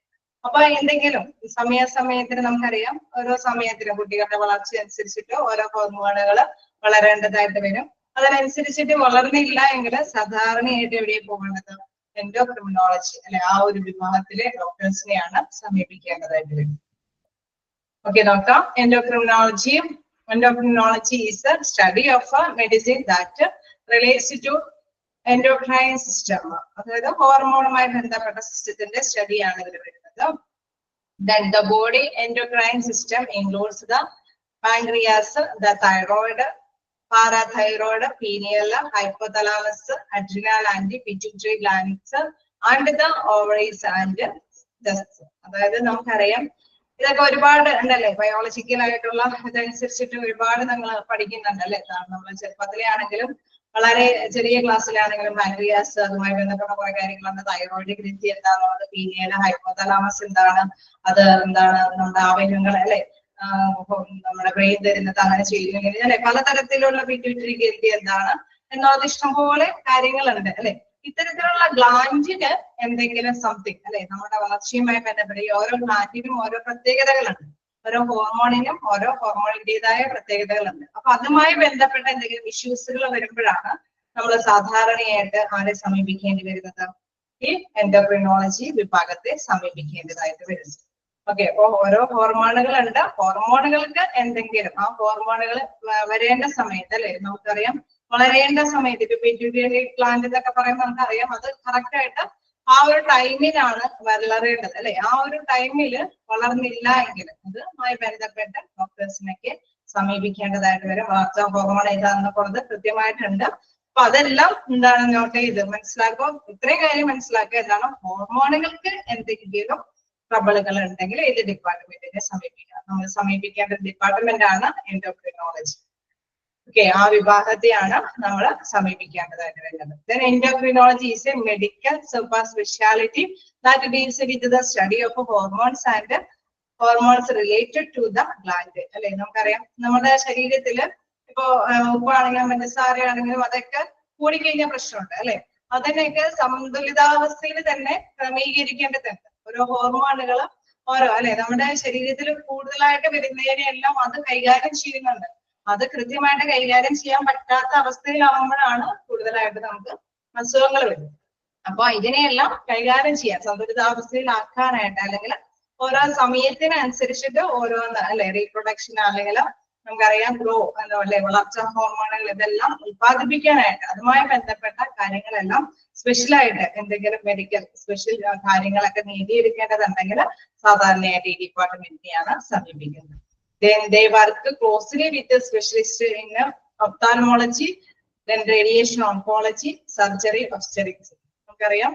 അപ്പൊ എന്തെങ്കിലും സമയത്തിന് നമുക്കറിയാം ഓരോ സമയത്തിനും കുട്ടികളുടെ വളർച്ച അനുസരിച്ചിട്ട് ഓരോ ഹോർമോണുകൾ വളരേണ്ടതായിട്ട് വരും. അതിനനുസരിച്ചിട്ട് വളർന്നില്ല എങ്കിൽ സാധാരണയായിട്ട് എവിടെയാണ് പോകേണ്ടത്, എൻഡോക്രിനോളജി അല്ലെ, ആ ഒരു വിഭാഗത്തിലെ ഡോക്ടേഴ്സിനെയാണ് സമീപിക്കേണ്ടതായിട്ട് വരും. ഓക്കെ, നോക്കാം. Endocrinology is the study of a medicine that relates to endocrine system. അതായത് ഹോർമോണുമായി ബന്ധപ്പെട്ട സിസ്റ്റത്തിന്റെ സ്റ്റഡിയാണ് ഇതിൽ വരുന്നത്. Then the body endocrine system includes the pancreas, the thyroid, parathyroid, pineal, hypothalamus, adrenal and pituitary glands, and the ovaries and testes. അതായത് നമുക്കറിയാം ഇതൊക്കെ ഒരുപാട് ഉണ്ടല്ലേ, ബയോളജിക്കൽ ആയിട്ടുള്ള ഇതനുസരിച്ചിട്ട് ഒരുപാട് നമ്മൾ പഠിക്കുന്നുണ്ട് അല്ലെ. നമ്മൾ ചെറുപ്പത്തിലെ ആണെങ്കിലും വളരെ ചെറിയ ക്ലാസ്സിലാണെങ്കിലും പാൻക്രിയാസ് അതുമായി ബന്ധപ്പെട്ട കുറെ കാര്യങ്ങളുണ്ട്. തൈറോയിഡ് ഗ്രന്ഥി എന്താണുള്ളത്, പീനിയൽ, ഹൈപ്പോതലാമസ് എന്താണ്, അത് എന്താണ്, നമ്മുടെ അവയവങ്ങൾ അല്ലെ, നമ്മുടെ ബ്രെയിൻ തരുന്നത് അങ്ങനെ ചെയ്യുന്നില്ല അല്ലെ, പലതരത്തിലുള്ള പിറ്റ്യൂട്ടറി ഗ്രന്ഥി എന്താണ് എന്നുള്ളത് ഇഷ്ടംപോലെ കാര്യങ്ങളുണ്ട് അല്ലെ. ഇത്തരത്തിലുള്ള ഗ്ലാൻഡിന് എന്തെങ്കിലും സംതിങ് അല്ലെ, നമ്മുടെ വളർച്ചയുമായി ബന്ധപ്പെട്ട ഈ ഓരോ ഗ്ലാൻഡിനും ഓരോ പ്രത്യേകതകളുണ്ട്, ഓരോ ഹോർമോണിനും ഓരോ ഹോർമോണിന്റേതായ പ്രത്യേകതകളുണ്ട്. അപ്പൊ അതുമായി ബന്ധപ്പെട്ട എന്തെങ്കിലും ഇഷ്യൂസുകൾ വരുമ്പോഴാണ് നമ്മൾ സാധാരണയായിട്ട് ആരെ സമീപിക്കേണ്ടി വരുന്നത്, ഈ എൻഡോക്രിനോളജി വിഭാഗത്തെ സമീപിക്കേണ്ടതായിട്ട് വരുന്നത്. ഓക്കെ, അപ്പൊ ഓരോ ഹോർമോണുകളുണ്ട്. ഹോർമോണുകൾക്ക് എന്തെങ്കിലും ആ ഹോർമോണുകൾ വരേണ്ട സമയത്ത് അല്ലെ, നമുക്കറിയാം വളരേണ്ട സമയത്ത് ഇപ്പൊ പിറ്റ്യൂട്ടറി ഗ്ലാൻഡ് എന്നൊക്കെ പറയുമ്പോൾ നമുക്കറിയാം അത് കറക്റ്റ് ആയിട്ട് ആ ഒരു ടൈമിലാണ് വളരേണ്ടത് അല്ലെ. ആ ഒരു ടൈമിൽ വളർന്നില്ല എങ്കിൽ അതുമായി ബന്ധപ്പെട്ട ഡോക്ടേഴ്സിനൊക്കെ സമീപിക്കേണ്ടതായിട്ട് വരും. വളർച്ചാ ഹോർമോൺ ഏതാണെന്നുള്ളത് കൃത്യമായിട്ടുണ്ട്. അപ്പൊ അതെല്ലാം എന്താണ് നോട്ട് ചെയ്ത് മനസ്സിലാക്കുക. ഇത്രയും കാര്യം മനസ്സിലാക്കുക. എന്താണ്, ഹോർമോണുകൾക്ക് എന്തെങ്കിലും ട്രബിളുകൾ ഉണ്ടെങ്കിൽ ഏത് ഡിപ്പാർട്ട്മെന്റിനെ സമീപിക്കാം. നമ്മൾ സമീപിക്കേണ്ട ഡിപ്പാർട്ട്മെന്റ് ആണ് എൻഡോക്രിനോളജി. ഓക്കെ, ആ വിഭാഗത്തെയാണ് നമ്മൾ സമീപിക്കേണ്ടതായിട്ട് വരുന്നത്. Then endocrinology is a medical super specialty that deals with the study of hormones and hormones related to the gland അല്ലെ. നമുക്കറിയാം നമ്മുടെ ശരീരത്തില് ഇപ്പോ ഉപ്പാണെങ്കിലും പഞ്ചസാരയാണെങ്കിലും അതൊക്കെ കൂടിക്കഴിഞ്ഞ പ്രശ്നമുണ്ട് അല്ലെ. അതിനെയൊക്കെ സന്തുലിതാവസ്ഥയിൽ തന്നെ ക്രമീകരിക്കേണ്ടതുണ്ട്. ഓരോ ഹോർമോണുകൾ ഓരോ അല്ലെ നമ്മുടെ ശരീരത്തിൽ കൂടുതലായിട്ട് വരുന്നതിനെല്ലാം അത് കൈകാര്യം ചെയ്യുന്നുണ്ട്. അത് കൃത്യമായിട്ട് കൈകാര്യം ചെയ്യാൻ പറ്റാത്ത അവസ്ഥയിലാവുമ്പോഴാണ് കൂടുതലായിട്ട് നമുക്ക് അസുഖങ്ങൾ വരുന്നത്. അപ്പൊ ഇതിനെയെല്ലാം കൈകാര്യം ചെയ്യാൻ സന്തുലിതാവസ്ഥയിലാക്കാനായിട്ട് അല്ലെങ്കിൽ ഓരോ സമയത്തിനനുസരിച്ചിട്ട് ഓരോന്ന് അല്ലെ, റീപ്രൊഡക്ഷൻ അല്ലെങ്കിൽ നമുക്കറിയാം ഗ്രോ അല്ലെ, വളർച്ച ഹോർമോണുകൾ ഇതെല്ലാം ഉത്പാദിപ്പിക്കാനായിട്ട് അതുമായി ബന്ധപ്പെട്ട കാര്യങ്ങളെല്ലാം സ്പെഷ്യലായിട്ട് എന്തെങ്കിലും മെഡിക്കൽ സ്പെഷ്യൽ കാര്യങ്ങളൊക്കെ നേടിയെടുക്കേണ്ടതുണ്ടെങ്കിൽ സാധാരണയായിട്ട് ഈ ഡിപ്പാർട്ട്മെന്റിനെയാണ് സമീപിക്കുന്നത്. Then they work closely with the specialist in ophthalmology, then radiation oncology, surgery, obstetrics. നമുക്കറിയാം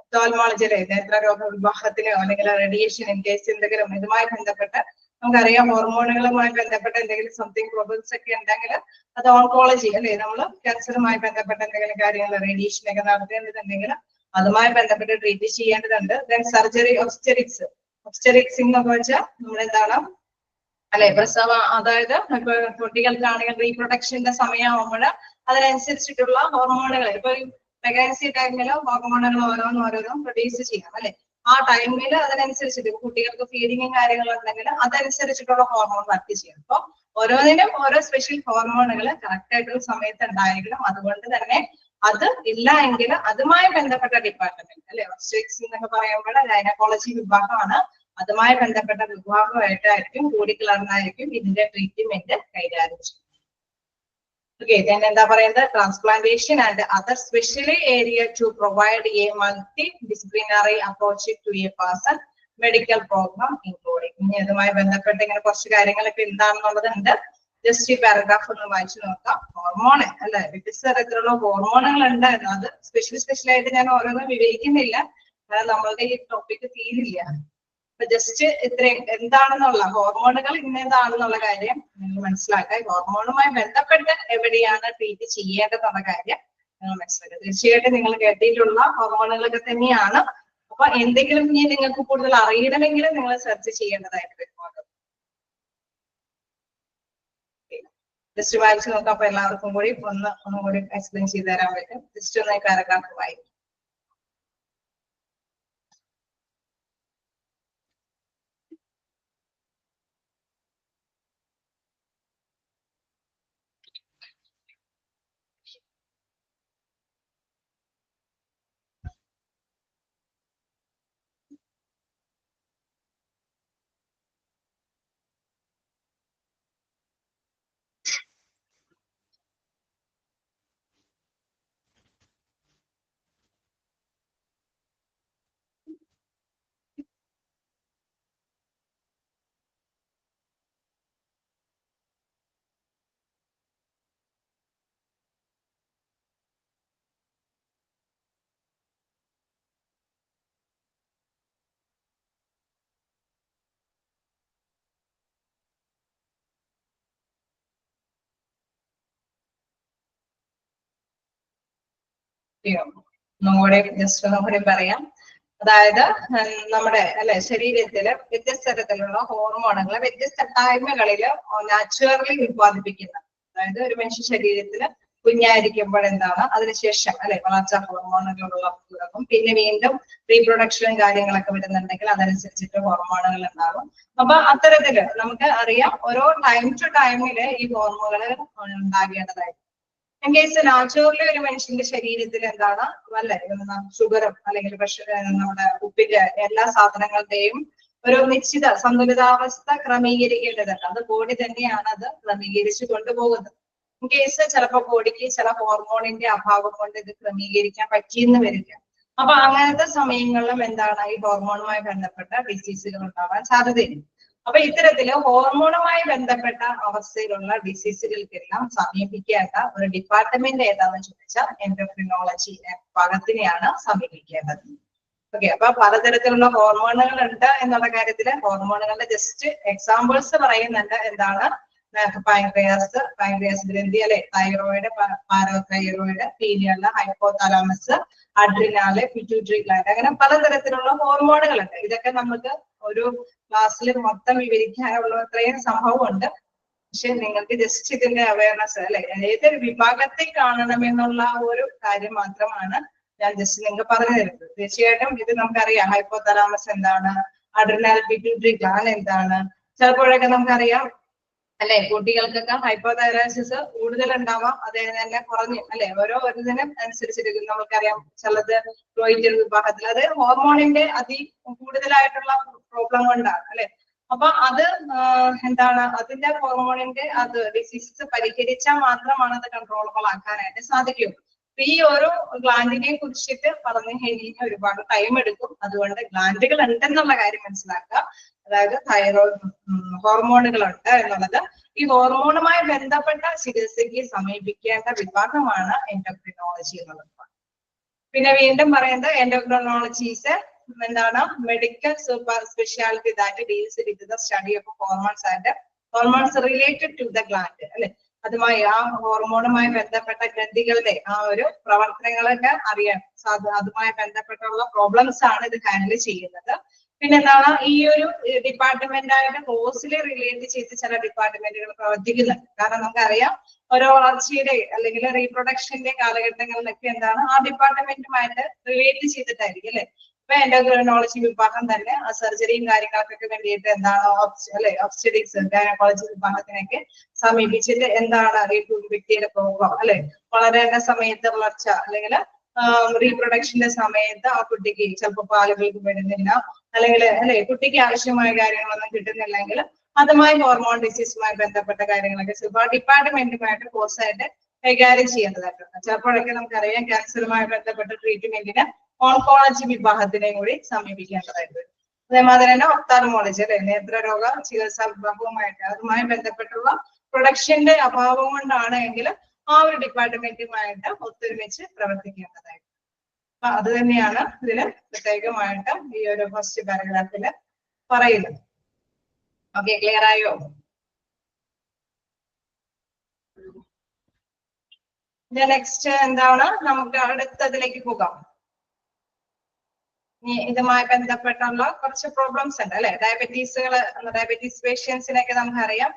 ഒപ്താൽമോളജി അല്ലെ, നേത്രരോഗ വിഭാഗത്തിനോ അല്ലെങ്കിൽ റേഡിയേഷൻ ഇൻ കേസ് എന്തെങ്കിലും ഇതുമായി ബന്ധപ്പെട്ട് നമുക്കറിയാം ഹോർമോണുകളുമായി ബന്ധപ്പെട്ട എന്തെങ്കിലും സംതിങ് പ്രോബ്ലംസ് ഒക്കെ ഉണ്ടെങ്കിൽ അത് ഓൺകോളജി അല്ലെ, നമ്മൾ ക്യാൻസറുമായി ബന്ധപ്പെട്ട എന്തെങ്കിലും കാര്യങ്ങൾ റേഡിയേഷൻ ഒക്കെ നടത്തേണ്ടതുണ്ടെങ്കിൽ അതുമായി ബന്ധപ്പെട്ട് ട്രീറ്റ് ചെയ്യേണ്ടതുണ്ട്. Then surgery, ഒബ്സ്റ്റെറിക്സ്. ഒബ്സ്റ്റെറിക്സ് എന്നൊക്കെ വെച്ചാൽ നമ്മളെന്താണ് അല്ലെ, പ്രസവ അതായത് ഇപ്പൊ കുട്ടികൾക്കാണെങ്കിൽ റീപ്രൊഡക്ഷന്റെ സമയമാകുമ്പോൾ അതിനനുസരിച്ചിട്ടുള്ള ഹോർമോണുകൾ ഇപ്പൊ പ്രഗ്നൻസി ടൈമിൽ ഹോർമോണുകൾ ഓരോന്നും പ്രൊഡ്യൂസ് ചെയ്യാം അല്ലെ. ആ ടൈമിൽ അതിനനുസരിച്ചിട്ട് കുട്ടികൾക്ക് ഫീഡിങ്ങും കാര്യങ്ങളും ഉണ്ടെങ്കിൽ അതനുസരിച്ചിട്ടുള്ള ഹോർമോൺ വർക്ക് ചെയ്യും. അപ്പൊ ഓരോന്നിനും ഓരോ സ്പെഷ്യൽ ഹോർമോണുകൾ കറക്റ്റ് ആയിട്ടുള്ള സമയത്ത് ഉണ്ടായിരിക്കണം. അതുകൊണ്ട് തന്നെ അത് ഇല്ല എങ്കിൽ അതുമായി ബന്ധപ്പെട്ട ഡിപ്പാർട്ട്മെന്റ് അല്ലെ, ഒബ്സ്റ്റെറിക്സ് എന്നൊക്കെ പറയുമ്പോൾ ഗൈനക്കോളജി വിഭാഗമാണ്. അതുമായി ബന്ധപ്പെട്ട വിഭാഗമായിട്ടായിരിക്കും കൂടിക്കലർന്നായിരിക്കും ഇതിന്റെ ട്രീറ്റ്മെന്റ് കൈകാര്യം ചെയ്യുന്നത്. Okay, then എന്താ പറയുന്നത് transplantation and other specially area to provide a multidisciplinary approach to a person medical program including. ഇനി അതുമായി ബന്ധപ്പെട്ട് ഇങ്ങനെ കുറച്ച് കാര്യങ്ങളൊക്കെ എന്താണെന്നുള്ളതുണ്ട്. ജസ്റ്റ് ഈ പാരഗ്രാഫ് ഒന്ന് വായിച്ചു നോക്കാം. ഹോർമോൺ അല്ലെ, വ്യത്യസ്ത തരത്തിലുള്ള ഹോർമോണുകൾ ഉണ്ട്. അത് സ്പെഷ്യലായിട്ട് ഞാൻ ഓരോന്നും വിവരിക്കുന്നില്ല, കാരണം നമ്മളുടെ ഈ ടോപ്പിക് തീരില്ല. അപ്പൊ ജസ്റ്റ് ഇത്രയും എന്താണെന്നുള്ള ഹോർമോണുകൾ ഇന്നേതാണെന്നുള്ള കാര്യം നിങ്ങൾ മനസ്സിലാക്കുക. ഹോർമോണുമായി ബന്ധപ്പെട്ട് എവിടെയാണ് ട്രീറ്റ് ചെയ്യേണ്ടതെന്നുള്ള കാര്യം നിങ്ങൾ മനസ്സിലാക്കുക. തീർച്ചയായിട്ടും നിങ്ങൾ കേട്ടിട്ടുള്ള ഹോർമോണുകളൊക്കെ തന്നെയാണ്. അപ്പൊ എന്തെങ്കിലും ഇനി നിങ്ങൾക്ക് കൂടുതൽ അറിയണമെങ്കിൽ നിങ്ങൾ സെർച്ച് ചെയ്യേണ്ടതായിട്ട് വരുന്നുണ്ട്. ജസ്റ്റ് വായിച്ചു നോക്കാം. അപ്പൊ എല്ലാവർക്കും കൂടി ഒന്നും കൂടി എക്സ്പ്ലെയിൻ ചെയ്ത് തരാൻ പറ്റും. ജസ്റ്റ് ഒന്ന് പാരഗ്രാഫ് വായിക്കും. ഒന്നുകൂടെ ജസ്റ്റ് ഒന്നുകൂടി പറയാം. അതായത് നമ്മുടെ അല്ലെ ശരീരത്തില് വ്യത്യസ്ത തരത്തിലുള്ള ഹോർമോണുകൾ വ്യത്യസ്ത ടൈമുകളില് നാച്ചുറലി ഉത്പാദിപ്പിക്കുന്ന, അതായത് ഒരു മനുഷ്യ ശരീരത്തില് കുഞ്ഞായിരിക്കുമ്പോൾ എന്താണ്, അതിനുശേഷം അല്ലെ വളർച്ചാ ഹോർമോണുകളുള്ള തുടങ്ങും. പിന്നെ വീണ്ടും റീപ്രൊഡക്ഷനും കാര്യങ്ങളൊക്കെ വരുന്നുണ്ടെങ്കിൽ അതനുസരിച്ചിട്ട് ഹോർമോണുകൾ ഉണ്ടാകും. അപ്പൊ അത്തരത്തില് നമുക്ക് അറിയാം ഓരോ ടൈം ടു ടൈമില് ഈ ഹോർമോണുകൾ ഉണ്ടാകേണ്ടതായിട്ട്. ഇൻ കേസ് നാച്ചുറലി ഒരു മനുഷ്യന്റെ ശരീരത്തിൽ എന്താണ് വല്ല ഷുഗറും അല്ലെങ്കിൽ നമ്മുടെ ഉപ്പിന്റെ എല്ലാ സാധനങ്ങളുടെയും ഒരു നിശ്ചിത സന്തുലിതാവസ്ഥ ക്രമീകരിക്കേണ്ടതുണ്ട്. അത് ബോഡി തന്നെയാണ് അത് ക്രമീകരിച്ചു കൊണ്ടുപോകുന്നത്. ഇൻ കേസ് ചിലപ്പോൾ ബോഡിക്ക് ചില ഹോർമോണിന്റെ അഭാവം കൊണ്ട് ഇത് ക്രമീകരിക്കാൻ പറ്റിയെന്ന് വരില്ല. അപ്പൊ അങ്ങനത്തെ സമയങ്ങളിലും എന്താണ് ഈ ഹോർമോണുമായി ബന്ധപ്പെട്ട ഡിസീസുകൾ ഉണ്ടാവാൻ സാധ്യതയുണ്ട്. അപ്പൊ ഇത്തരത്തില് ഹോർമോണുമായി ബന്ധപ്പെട്ട അവസ്ഥയിലുള്ള ഡിസീസുകൾക്കെല്ലാം സമീപിക്കേണ്ട ഒരു ഡിപ്പാർട്ട്മെന്റ് ഏതാണെന്ന് ചോദിച്ചാൽ എൻഡോക്രിനോളജി വിഭാഗത്തിനെയാണ് സമീപിക്കേണ്ടത്. ഓക്കെ, അപ്പൊ പലതരത്തിലുള്ള ഹോർമോണുകൾ ഉണ്ട് എന്നുള്ള കാര്യത്തില് ഹോർമോണുകളുടെ ജസ്റ്റ് എക്സാമ്പിൾസ് പറയുന്നുണ്ട്. എന്താണ് പാൻക്രിയാസ് ഗ്രന്ഥി അല്ലെ, thyroid, parathyroid, pineal, hypothalamus, adrenal, pituitary gland, അങ്ങനെ പലതരത്തിലുള്ള ഹോർമോണുകളുണ്ട്. ഇതൊക്കെ നമുക്ക് ഒരു ക്ലാസ്സിൽ മൊത്തം വിവരിക്കാനുള്ള അത്രയും സംഭവമുണ്ട്. പക്ഷെ നിങ്ങൾക്ക് ജസ്റ്റ് ഇതിന്റെ അവയർനെസ് അല്ലെ ഏതൊരു വിഭാഗത്തെ കാണണമെന്നുള്ള ഒരു കാര്യം മാത്രമാണ് ഞാൻ ജസ്റ്റ് നിങ്ങൾക്ക് പറഞ്ഞു തരുന്നത്. തീർച്ചയായിട്ടും ഇത് നമുക്കറിയാം ഹൈപ്പോതലാമസ് എന്താണ്, അഡ്രിനാൽ പിറ്റ്യൂട്ടറി ഗ്ലാൻഡ് എന്താണ്. ചിലപ്പോഴൊക്കെ നമുക്കറിയാം അല്ലെ കുട്ടികൾക്കൊക്കെ ഹൈപ്പോതൈറോയിഡിസ് കൂടുതൽ ഉണ്ടാവാം, അതേ തന്നെ കുറഞ്ഞു അല്ലെ, ഓരോ ഇതിനും അനുസരിച്ചിരിക്കും. നമുക്കറിയാം ചിലത് ഫ്ലോയിറ്റൽ വിഭാഗത്തിൽ അത് ഹോർമോണിന്റെ കൂടുതലായിട്ടുള്ള പ്രോബ്ലം കൊണ്ടാണ് അല്ലെ. അപ്പൊ അത് എന്താണ് അതിന്റെ ഹോർമോണിന്റെ അത് ഡിസീസസ് പരിഹരിച്ചാൽ മാത്രമാണ് അത് കൺട്രോളബിൾ ആക്കാനായിട്ട് സാധിക്കും. ഈ ഓരോ ഗ്ലാൻഡിനെ കുറിച്ചിട്ട് പറഞ്ഞു കഴിഞ്ഞാൽ ഒരുപാട് ടൈം എടുക്കും. അതുകൊണ്ട് ഗ്ലാൻഡുകൾ ഉണ്ടെന്നുള്ള കാര്യം മനസ്സിലാക്കുക. അതായത് തൈറോയ്ഡ് ഹോർമോണുകൾ ഉണ്ട് എന്നുള്ളത്. ഈ ഹോർമോണുമായി ബന്ധപ്പെട്ട ചികിത്സയ്ക്ക് സമീപിക്കേണ്ട വിഭാഗമാണ് എൻഡോക്രിനോളജി എന്നുള്ളത്. പിന്നെ വീണ്ടും പറയുന്നത് എൻഡോക്രിനോളജീസ് എന്താണ് medical super speciality that deals with the study of hormones and hormones related to the gland അല്ലെ. അതുമായി ആ ഹോർമോണുമായി ബന്ധപ്പെട്ട ഗ്രന്ഥികളുടെ ആ ഒരു പ്രവർത്തനങ്ങളൊക്കെ അറിയാൻ അതുമായി ബന്ധപ്പെട്ടുള്ള പ്രോബ്ലംസ് ആണ് ഇത് ഹാൻഡിൽ ചെയ്യുന്നത്. പിന്നെ എന്താണ് ഈ ഒരു ഡിപ്പാർട്ട്മെന്റ് ആയിട്ട് ക്ലോസ്ലി റിലേറ്റ് ചെയ്ത് ചില ഡിപ്പാർട്ട്മെന്റുകൾ പ്രവർത്തിക്കുന്നുണ്ട്. കാരണം നമുക്കറിയാം ഓരോ വളർച്ചയുടെ അല്ലെങ്കിൽ റീപ്രൊഡക്ഷന്റെ കാലഘട്ടങ്ങളിലൊക്കെ എന്താണ് ആ ഡിപ്പാർട്ട്മെന്റുമായിട്ട് റിലേറ്റ് ചെയ്തിട്ടായിരിക്കും അല്ലെ. ഇപ്പൊ എൻഡോക്രിനോളജി വിഭാഗം തന്നെ സർജറിയും കാര്യങ്ങൾക്കൊക്കെ വേണ്ടിയിട്ട് എന്താണ് അല്ലെ ഒബ്സ്റ്ററ്റിക്സ് ഗൈനക്കോളജി വിഭാഗത്തിനൊക്കെ സമീപിച്ചിട്ട് എന്താണ് വ്യക്തിയുടെ പ്രോബ്ലം അല്ലെ, വളരേണ്ട സമയത്ത് വളർച്ച അല്ലെങ്കിൽ റീപ്രൊഡക്ഷന്റെ സമയത്ത് ആ കുട്ടിക്ക് ചിലപ്പോൾ പാലുകൾക്ക് വരുന്നില്ല അല്ലെങ്കിൽ അല്ലെ കുട്ടിക്ക് ആവശ്യമായ കാര്യങ്ങളൊന്നും കിട്ടുന്നില്ലെങ്കിൽ അതുമായി ഹോർമോൺ ഡിസീസുമായി ബന്ധപ്പെട്ട കാര്യങ്ങളൊക്കെ ചിലപ്പോൾ ഡിപ്പാർട്ട്മെന്റുമായിട്ട് കോഴ്സായിട്ട് കൈകാര്യം ചെയ്യേണ്ടതായിട്ടുണ്ട്. ചിലപ്പോഴൊക്കെ നമുക്കറിയാം ക്യാൻസറുമായി ബന്ധപ്പെട്ട ട്രീറ്റ്മെന്റിന് ഓൺകോളജി വിഭാഗത്തിനെയും കൂടി സമീപിക്കേണ്ടതായിട്ട് വരും. അതേമാതിരി തന്നെ ഒപ്താൽമോളജി അല്ലെ നേത്രരോഗ ചികിത്സാ വിഭാഗവുമായിട്ട് അതുമായി ബന്ധപ്പെട്ടുള്ള പ്രൊഡക്ഷന്റെ അഭാവം കൊണ്ടാണ് എങ്കിൽ ആ ഒരു ഡിപ്പാർട്ട്മെന്റുമായിട്ട് ഒത്തൊരുമിച്ച് പ്രവർത്തിക്കേണ്ടതായിട്ട്. അപ്പൊ അത് തന്നെയാണ് ഇതില് പ്രത്യേകമായിട്ട് ഈ ഒരു ഫസ്റ്റ് പാരഗ്രാഫില് പറയുന്നത്. ഓക്കെ, ക്ലിയർ ആയോ? നെക്സ്റ്റ് എന്താണ്, നമുക്ക് അടുത്തതിലേക്ക് പോകാം. ഇതുമായി ബന്ധപ്പെട്ടുള്ള കുറച്ച് പ്രോബ്ലംസ് ഉണ്ട് അല്ലെ. ഡയബറ്റീസ് പേഷ്യൻസിനൊക്കെ നമുക്കറിയാം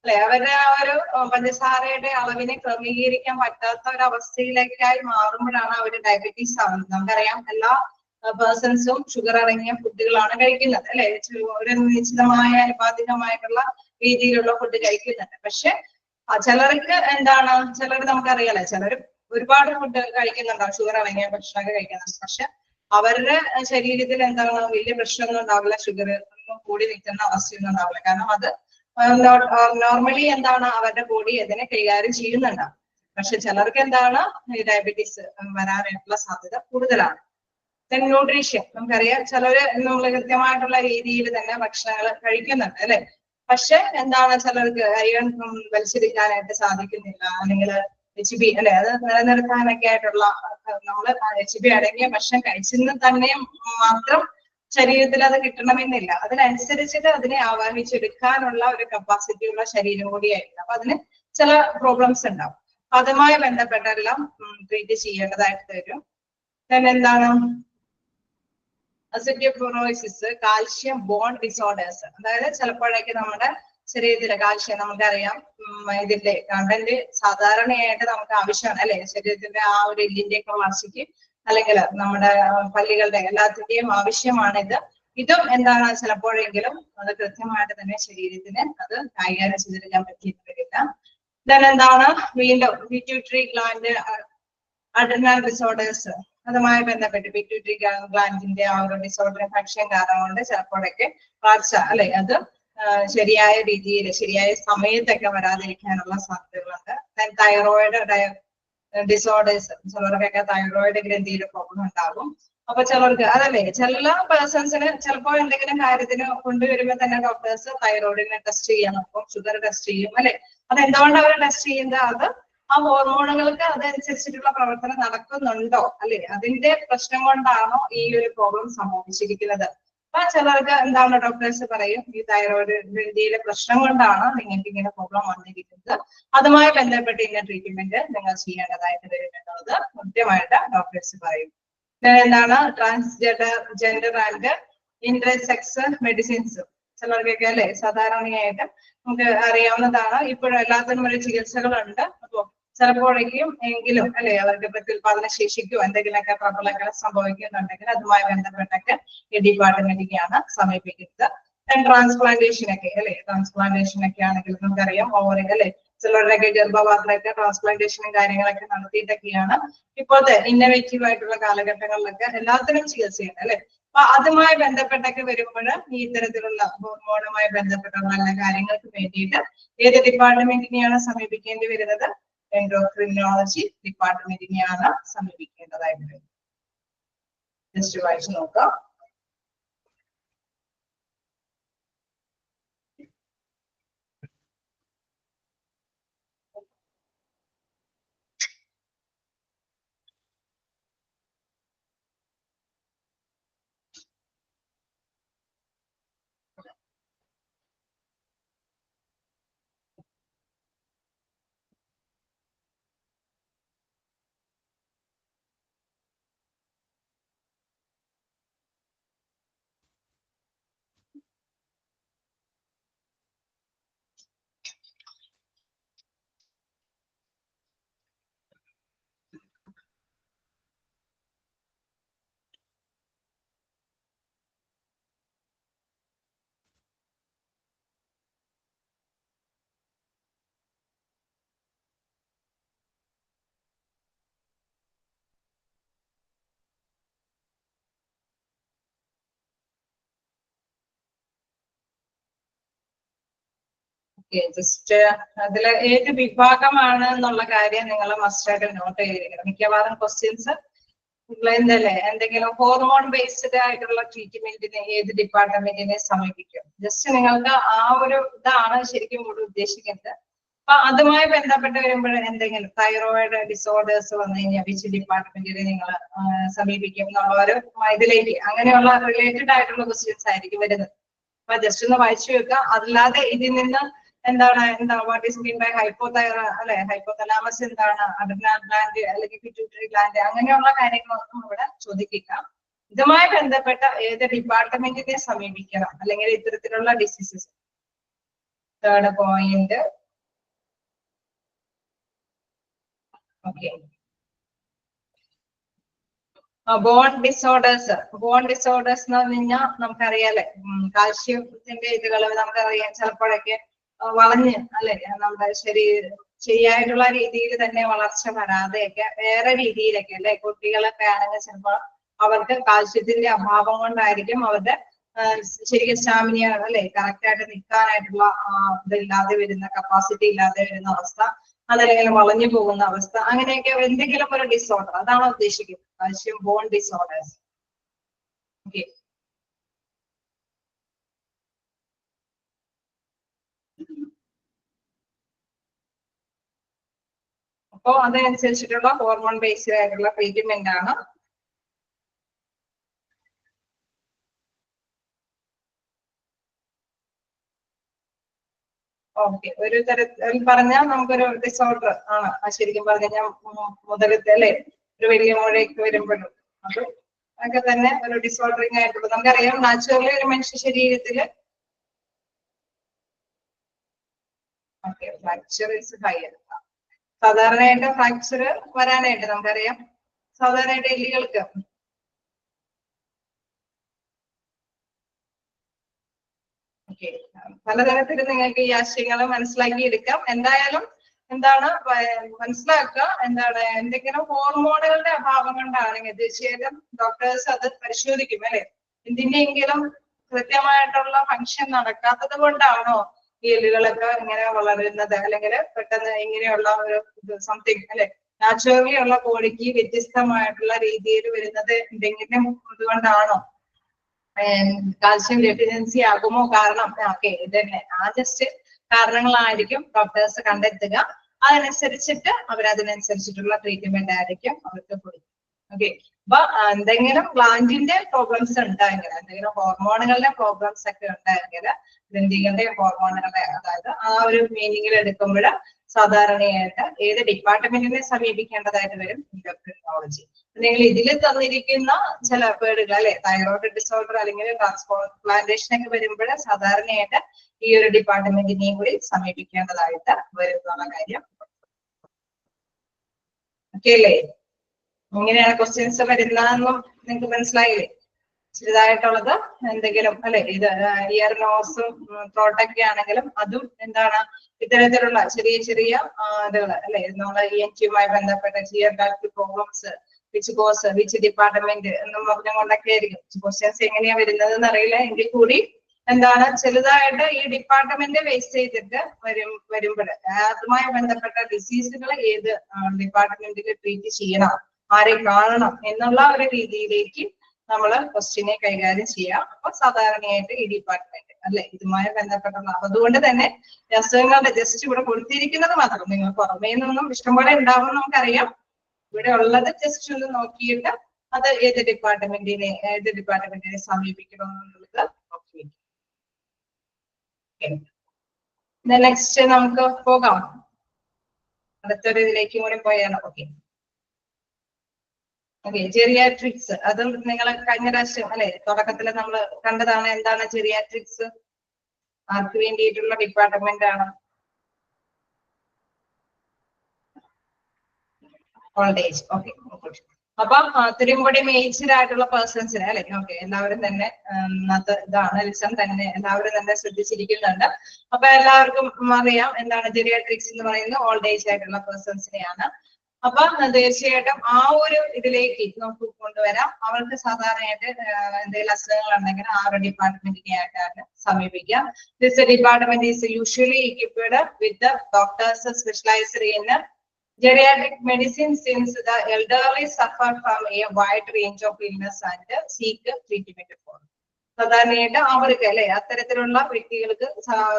അല്ലെ, അവരുടെ ആ ഒരു പഞ്ചസാരയുടെ അളവിനെ ക്രമീകരിക്കാൻ പറ്റാത്ത ഒരു അവസ്ഥയിലേക്കായി മാറുമ്പോഴാണ് അവർ ഡയബറ്റീസ് ആവുന്നത്. നമുക്കറിയാം എല്ലാ പേഴ്സൺസും ഷുഗർ അടങ്ങിയ ഫുഡുകളാണ് കഴിക്കുന്നത് അല്ലെ, ഒരു നിശ്ചിതമായ അനുപാതികമായിട്ടുള്ള രീതിയിലുള്ള ഫുഡ് കഴിക്കുന്നുണ്ട്. പക്ഷെ ചിലർക്ക് എന്താണ്, ചിലർ നമുക്കറിയാലോ, ചിലർ ഒരുപാട് ഫുഡ് കഴിക്കുന്നുണ്ടാവും, ഷുഗർ അടങ്ങിയ ഭക്ഷണമൊക്കെ കഴിക്കുന്നുണ്ട്. പക്ഷെ അവരുടെ ശരീരത്തിൽ എന്താണ് വലിയ പ്രശ്നമൊന്നും ഉണ്ടാവില്ല, ഷുഗർ ഒന്നും കൂടി നിൽക്കുന്ന അവസ്ഥയൊന്നും ഉണ്ടാവില്ല. കാരണം അത് നോർമലി എന്താണ് അവരുടെ ബോഡി അതിനെ കൈകാര്യം ചെയ്യുന്നുണ്ടാവും. പക്ഷെ ചിലർക്ക് എന്താണ് ഈ ഡയബറ്റീസ് വരാനായിട്ടുള്ള സാധ്യത കൂടുതലാണ്. ന്യൂട്രീഷൻ നമുക്കറിയാം, ചിലര് നമ്മൾ കൃത്യമായിട്ടുള്ള രീതിയിൽ തന്നെ ഭക്ഷണങ്ങൾ കഴിക്കുന്നുണ്ട് അല്ലെ. പക്ഷെ എന്താണ് ചിലർക്ക് അയൺ വലിച്ചെടുക്കാനായിട്ട് സാധിക്കുന്നില്ല, അല്ലെങ്കിൽ HB അല്ലെ അത് നിലനിർത്താനൊക്കെ ആയിട്ടുള്ള നമ്മൾ HB അടങ്ങിയ ഭക്ഷണം കഴിച്ചെന്ന് തന്നെ മാത്രം ശരീരത്തിൽ അത് കിട്ടണമെന്നില്ല. അതിനനുസരിച്ചിട്ട് അതിനെ ആവാഹിച്ചെടുക്കാനുള്ള ഒരു കപ്പാസിറ്റി ഉള്ള ശരീരം കൂടിയായിരിക്കും. അപ്പൊ അതിന് ചില പ്രോബ്ലംസ് ഉണ്ടാവും. അതുമായി ബന്ധപ്പെട്ടെല്ലാം ട്രീറ്റ് ചെയ്യേണ്ടതായിട്ട് വരും. എന്താണ് ഓസ്റ്റിയോപൊറോസിസ്, കാൽഷ്യം ബോൺ ഡിസോർഡേഴ്സ്, അതായത് ചിലപ്പോഴേക്ക് നമ്മുടെ ശരീരത്തിലെ കാൽഷ്യം നമുക്കറിയാം ഇതിന്റെ കണ്ടന്റ് സാധാരണയായിട്ട് നമുക്ക് ആവശ്യമാണ് അല്ലെ, ശരീരത്തിന്റെ ആ ഒരു എല്ലിന്റെ ഒക്കെ വളർച്ചയ്ക്ക് അല്ലെങ്കിൽ നമ്മുടെ പല്ലുകളുടെ എല്ലാത്തിന്റെയും ആവശ്യമാണിത്. ഇതും എന്താണ് ചിലപ്പോഴെങ്കിലും അത് കൃത്യമായിട്ട് തന്നെ ശരീരത്തിന് അത് കൈകാര്യം ചെയ്തെടുക്കാൻ പറ്റിയിട്ട് വരില്ല. then എന്താണ് വീണ്ടും പിറ്റ്യൂട്ടറി ഗ്ലാൻഡ് അഡ്രിനൽ ഡിസോർഡേഴ്സ്, അതുമായി ബന്ധപ്പെട്ട് പിറ്റ്യൂട്ടറി ഗ്ലാൻഡിന്റെ ആ ഒരു ഡിസോർഡർ ഫങ്ഷൻ കാരണം കൊണ്ട് ചിലപ്പോഴൊക്കെ വളർച്ച അല്ലെ അത് ശരിയായ രീതിയിൽ ശരിയായ സമയത്തൊക്കെ വരാതിരിക്കാനുള്ള സാധ്യതകളുണ്ട്. തൈറോയിഡ് ഡിസോർഡേഴ്സ്, ചിലർക്കൊക്കെ തൈറോയിഡ് ഗ്രന്ഥിയിൽ പ്രോബ്ലം ഉണ്ടാകും. അപ്പൊ ചിലർക്ക് അതല്ലേ, ചില പേഴ്സൺസിന് ചിലപ്പോൾ എന്തെങ്കിലും കാര്യത്തിന് കൊണ്ടുവരുമ്പോൾ തന്നെ ഡോക്ടേഴ്സ് തൈറോയിഡിനെ ടെസ്റ്റ് ചെയ്യാൻ നോക്കും, ഷുഗർ ടെസ്റ്റ് ചെയ്യും അല്ലെ. അത് എന്തുകൊണ്ട് അവർ ടെസ്റ്റ് ചെയ്യുന്നത്, അത് ആ ഹോർമോണുകൾക്ക് അതനുസരിച്ചിട്ടുള്ള പ്രവർത്തനം നടക്കുന്നുണ്ടോ അല്ലെ, അതിന്റെ പ്രശ്നം കൊണ്ടാണോ ഈ ഒരു പ്രോബ്ലം സംഭവിച്ചിരിക്കുന്നത്. അപ്പൊ ചിലർക്ക് എന്താണ് ഡോക്ടേഴ്സ് പറയും ഈ തൈറോയിഡ് ഗ്രന്ഥിയിലെ പ്രശ്നം കൊണ്ടാണ് നിങ്ങൾക്ക് ഇങ്ങനെ പ്രോബ്ലം വന്നിരിക്കുന്നത്, അതുമായി ബന്ധപ്പെട്ട് ഇങ്ങനെ ട്രീറ്റ്മെന്റ് നിങ്ങൾ ചെയ്യേണ്ടതായിട്ട് വരും എന്നുള്ളത് കൃത്യമായിട്ട് ഡോക്ടേഴ്സ് പറയും. എന്താണ് ട്രാൻസ്ജെൻഡർ ആൻഡ് ഇന്റർസെക്സ് മെഡിസിൻസ്, ചിലർക്കൊക്കെ അല്ലെ സാധാരണയായിട്ട് നമുക്ക് അറിയാവുന്നതാണ്. ഇപ്പോഴും എല്ലാത്തിനും ഒരു ചികിത്സകളുണ്ട്. അപ്പൊ ചിലപ്പോഴേക്കും എങ്കിലും അല്ലെ അവർക്ക് പ്രത്യുൽപാദന ശേഷിക്കോ എന്തെങ്കിലുമൊക്കെ പ്രബലങ്ങൾ സംഭവിക്കുന്നുണ്ടെങ്കിൽ അതുമായി ബന്ധപ്പെട്ടൊക്കെ ഈ ഡിപ്പാർട്ട്മെന്റിനെയാണ് സമീപിക്കുന്നത്. ട്രാൻസ്പ്ലാന്റേഷൻ ഒക്കെ അല്ലെ, ട്രാൻസ്പ്ലാന്റേഷൻ ഒക്കെ ആണെങ്കിൽ നമുക്കറിയാം ഓവറി അല്ലെ, ചിലരുടെയൊക്കെ ഗർഭപാത്രമൊക്കെ ട്രാൻസ്പ്ലാന്റേഷനും കാര്യങ്ങളൊക്കെ നടത്തിയിട്ടൊക്കെയാണ് ഇപ്പോഴത്തെ ഇന്നോവേറ്റീവ് ആയിട്ടുള്ള കാലഘട്ടങ്ങളിലൊക്കെ എല്ലാത്തിനും ചികിത്സയുണ്ട് അല്ലെ. അപ്പൊ അതുമായി ബന്ധപ്പെട്ടൊക്കെ വരുമ്പോൾ ഈ ഇത്തരത്തിലുള്ള ഹോർമോണുമായി ബന്ധപ്പെട്ടുള്ള നല്ല കാര്യങ്ങൾക്ക് വേണ്ടിയിട്ട് ഏത് ഡിപ്പാർട്ട്മെന്റിനെയാണ് സമീപിക്കേണ്ടി വരുന്നത്, എൻഡോക്രിനോളജി ഡിപ്പാർട്ട്മെന്റിനെയാണ് സമീപിക്കേണ്ടതായിട്ട് വരുന്നത്. ജസ്റ്റ് വായിച്ചു നോക്കാം. ജസ്റ്റ് അതില് ഏത് വിഭാഗമാണ് എന്നുള്ള കാര്യം നിങ്ങൾ മസ്റ്റായിട്ട് നോട്ട് ചെയ്തിരിക്കണം. മിക്കവാറും ക്വസ്റ്റ്യൻസ് എന്തല്ലേ എന്തെങ്കിലും ഹോർമോൺ ബേസ്ഡ് ആയിട്ടുള്ള ട്രീറ്റ്മെന്റിന് ഏത് ഡിപ്പാർട്ട്മെന്റിനെ സമീപിക്കും. ജസ്റ്റ് നിങ്ങൾക്ക് ആ ഒരു ഇതാണ് ശരിക്കും കൂടി ഉദ്ദേശിക്കുന്നത്. അപ്പൊ അതുമായി ബന്ധപ്പെട്ട് വരുമ്പോൾ എന്തെങ്കിലും തൈറോയിഡ് ഡിസോർഡേഴ്സ് വന്നു കഴിഞ്ഞാൽ വിച്ച് ഡിപ്പാർട്ട്മെന്റിനെ നിങ്ങൾ സമീപിക്കും എന്നുള്ള ഒരു ഇതിലേക്ക് അങ്ങനെയുള്ള റിലേറ്റഡ് ആയിട്ടുള്ള ക്വസ്റ്റ്യൻസ് ആയിരിക്കും വരുന്നത്. അപ്പൊ ജസ്റ്റ് ഒന്ന് വായിച്ചു വെക്കുക. അല്ലാതെ ഇതിൽ നിന്ന് എന്താ what is mean by hypothalamus എന്താണ്, അഡ്രിനൽ ഗ്ലാൻഡ് അല്ലെങ്കിൽ പിറ്റ്യൂട്ടറി ഗ്ലാൻഡ് അങ്ങനെയുള്ള കാര്യങ്ങളൊന്നും ഇവിടെ ചോദിക്കുക. ഇതുമായി ബന്ധപ്പെട്ട ഏത് ഡിപ്പാർട്ട്മെന്റിനെ സമീപിക്കണം അല്ലെങ്കിൽ ഇത്തരത്തിലുള്ള diseases. Third point. Okay, bone disorders. Bone disorders എന്ന് പറഞ്ഞു കഴിഞ്ഞാൽ നമുക്കറിയാലേ കാൽഷ്യത്തിന്റെ ഇതുകൾ നമുക്കറിയാം ചിലപ്പോഴൊക്കെ വളഞ്ഞ് അല്ലെ നമ്മുടെ ശരീരം ശരിയായിട്ടുള്ള രീതിയിൽ തന്നെ വളർച്ച വരാതെയൊക്കെ വേറെ രീതിയിലൊക്കെ അല്ലെ കുട്ടികളൊക്കെ ആണെങ്കിൽ ചിലപ്പോൾ അവർക്ക് കാൽഷ്യത്തിന്റെ അഭാവം കൊണ്ടായിരിക്കും അവരുടെ ശരിക്കും സ്റ്റാമിന അല്ലെ കറക്റ്റ് ആയിട്ട് നിൽക്കാനായിട്ടുള്ള ഇതില്ലാതെ വരുന്ന കപ്പാസിറ്റി ഇല്ലാതെ വരുന്ന അവസ്ഥ, അതല്ലെങ്കിൽ വളഞ്ഞു പോകുന്ന അവസ്ഥ, അങ്ങനെയൊക്കെ എന്തെങ്കിലും ഒരു ഡിസോർഡർ അതാണ് ഉദ്ദേശിക്കുന്നത് കാൽഷ്യം ബോൺ ഡിസോർഡേഴ്സ്. ഓക്കെ, അപ്പോ അതനുസരിച്ചിട്ടുള്ള ഹോർമോൺ ബേസ്ഡ് ആയിട്ടുള്ള ട്രീറ്റ്മെന്റ് ആണ്. ഓക്കെ, ഒരു തരത്തിൽ പറഞ്ഞാൽ നമുക്കൊരു ഡിസോർഡർ ആണ് ശരിക്കും പറഞ്ഞു കഴിഞ്ഞാൽ മുതലത്തെ അല്ലെ ഒരു വലിയ മുഴയൊക്കെ വരുമ്പോഴും അത് ഒക്കെ തന്നെ ഒരു ഡിസോർഡറിങ് ആയിട്ടുള്ള നമുക്കറിയാം. നാച്ചുറലി ഒരു മനുഷ്യ ശരീരത്തില് ഓക്കെ ഫ്രാക്ചർ ഇസ് ഹൈ. സാധാരണയായിട്ട് ഫ്രാക്ചർ വരാനായിട്ട് നമുക്കറിയാം സാധാരണയായിട്ട് എല്ലുകൾക്ക് പലതരത്തിൽ നിങ്ങൾക്ക് ഈ ആശയങ്ങൾ മനസ്സിലാക്കി എടുക്കാം. എന്തായാലും എന്താണ് മനസ്സിലാക്കുക, എന്താണ് എന്തെങ്കിലും ഹോർമോണുകളുടെ അഭാവം കൊണ്ടാണെങ്കിൽ തീർച്ചയായിട്ടും ഡോക്ടേഴ്സ് അത് പരിശോധിക്കും അല്ലെ. എന്തിന്റെയെങ്കിലും കൃത്യമായിട്ടുള്ള ഫങ്ഷൻ നടക്കാത്തത് കൊണ്ടാണോ ഈ എല്ലുകളൊക്കെ ഇങ്ങനെ വളരുന്നത്, അല്ലെങ്കിൽ പെട്ടെന്ന് ഇങ്ങനെയുള്ള ഒരു സംതിങ് അല്ലെ നാച്ചുറലി ഉള്ള ബോഡിക്ക് വ്യത്യസ്തമായിട്ടുള്ള രീതിയിൽ വരുന്നത് എന്തെങ്കിലും ഇതുകൊണ്ടാണോ, കാൽഷ്യം ഡെഫിഷ്യൻസി ആകുമോ കാരണം, ഓക്കെ ഇതന്നെ ആ ജസ്റ്റ് കാരണങ്ങളായിരിക്കും ഡോക്ടേഴ്സ് കണ്ടെത്തുക. അതനുസരിച്ചിട്ട് അവരതിനനുസരിച്ചിട്ടുള്ള ട്രീറ്റ്മെന്റ് ആയിരിക്കും അവർക്ക് കൊടുക്കുക. ഓക്കെ, അപ്പൊ എന്തെങ്കിലും ഗ്ലാൻഡിന്റെ പ്രോബ്ലംസ് ഉണ്ടായെങ്കിൽ, എന്തെങ്കിലും ഹോർമോണുകളുടെ പ്രോബ്ലംസ് ഒക്കെ ഉണ്ടായെങ്കിൽ, ഗ്രന്ഥികളുടെ ഹോർമോണുകളുടെ അതായത് ആ ഒരു മീനിങ്ങിൽ എടുക്കുമ്പോൾ സാധാരണയായിട്ട് ഏത് ഡിപ്പാർട്ട്മെന്റിനെ സമീപിക്കേണ്ടതായിട്ട് വരും, എൻഡോക്രിനോളജി. നിങ്ങൾ ഇതിൽ തന്നിരിക്കുന്ന ചില പേടുകൾ അല്ലെ തൈറോയിഡ് ഡിസോർഡർ അല്ലെങ്കിൽ ട്രാൻസ്പ്ലാന്റേഷൻ ഒക്കെ വരുമ്പോൾ സാധാരണയായിട്ട് ഈ ഒരു ഡിപ്പാർട്ട്മെന്റിനെയും കൂടി സമീപിക്കേണ്ടതായിട്ട് വരും എന്നുള്ള കാര്യം. ഓക്കെ അല്ലേ, ഇങ്ങനെയാണ് ക്വസ്റ്റ്യൻസ് വരുന്നതെന്നും നിങ്ങൾക്ക് മനസ്സിലായില്ലേ? ചെറുതായിട്ടുള്ളത് എന്തെങ്കിലും അല്ലെ ഇത് ഇയർ നോസും ത്രോട്ടൊക്കെ ആണെങ്കിലും അതും എന്താണ് ഇത്തരത്തിലുള്ള ചെറിയ ചെറിയ ഇതുകൾ അല്ലെ നമ്മളെ ENT-യുമായി ബന്ധപ്പെട്ട year duct problems which department എന്നും പറഞ്ഞുകൊണ്ടൊക്കെ ആയിരിക്കും ക്വസ്റ്റ്യൻസ് എങ്ങനെയാ വരുന്നതെന്ന് അറിയില്ല. എങ്കിൽ കൂടി എന്താണ് ചെറുതായിട്ട് ഈ ഡിപ്പാർട്ട്മെന്റ് ബേസ് ചെയ്തിട്ട് വരുമ്പോൾ അതുമായി ബന്ധപ്പെട്ട ഡിസീസുകൾ ഏത് ഡിപ്പാർട്ട്മെന്റിൽ ട്രീറ്റ് ചെയ്യണം, ആരെ കാണണം എന്നുള്ള ഒരു രീതിയിലേക്ക് നമ്മൾ ക്വസ്റ്റ്യനെ കൈകാര്യം ചെയ്യാം. അപ്പൊ സാധാരണയായിട്ട് ഈ ഡിപ്പാർട്ട്മെന്റ് അല്ലെ ഇതുമായി ബന്ധപ്പെട്ടതാണ്. അതുകൊണ്ട് തന്നെ അസുഖങ്ങളുടെ ജസ്റ്റ് ഇവിടെ കൊടുത്തിരിക്കുന്നത് മാത്രം, നിങ്ങൾ പുറമേ നിന്നും ഇഷ്ടംപോലെ ഉണ്ടാവും നമുക്കറിയാം. ഇവിടെ ഉള്ളത് ജസ്റ്റ് ഒന്ന് നോക്കിയിട്ട് അത് ഏത് ഡിപ്പാർട്ട്മെന്റിനെ സമീപിക്കണം എന്നുള്ളത് നോക്കി. നെക്സ്റ്റ് നമുക്ക് പോകാം, അടുത്തൊരു ഇതിലേക്ക് കൂടി പോയാണ്. ഓക്കെ, ജെറിയാട്രിക്സ് അതും നിങ്ങൾ കഴിഞ്ഞ പ്രാവശ്യം അല്ലെ തുടക്കത്തിൽ നമ്മൾ കണ്ടതാണ്. എന്താണ് ജെറിയാട്രിക്സ്, ആർക്ക് വേണ്ടിയിട്ടുള്ള ഡിപ്പാർട്ട്മെന്റ് ആണ്? Old age. ഓക്കെ, അപ്പൊ ഇത്രയും കൂടി ഏജ്ഡ് ആയിട്ടുള്ള പേഴ്സൺസിന് അല്ലെ ഓക്കെ എല്ലാവരും തന്നെ ഇതാണ് ലിസൺ തന്നെ എല്ലാവരും തന്നെ ശ്രദ്ധിച്ചിരിക്കുന്നുണ്ട്. അപ്പൊ എല്ലാവർക്കും അറിയാം എന്താണ് ജെറിയാട്രിക്സ് എന്ന് പറയുന്നത് ഓൾഡ് ഏജ് ആയിട്ടുള്ള പേഴ്സൺസിനെയാണ്. അപ്പൊ തീർച്ചയായിട്ടും ആ ഒരു ഇതിലേക്ക് നമുക്ക് കൊണ്ടുവരാം. അവർക്ക് സാധാരണയായിട്ട് എന്തെങ്കിലും അസുഖങ്ങൾ ഉണ്ടെങ്കിൽ ആ ഒരു ഡിപ്പാർട്ട്മെന്റിനെ ആയിട്ടാണ് സമീപിക്കാം. This department is usually equipped with the doctors specialized in geriatric medicine since the elderly suffer from a wide range of illness and seek treatment for. സാധാരണയായിട്ട് അവർക്ക് അല്ലെ അത്തരത്തിലുള്ള വ്യക്തികൾക്ക്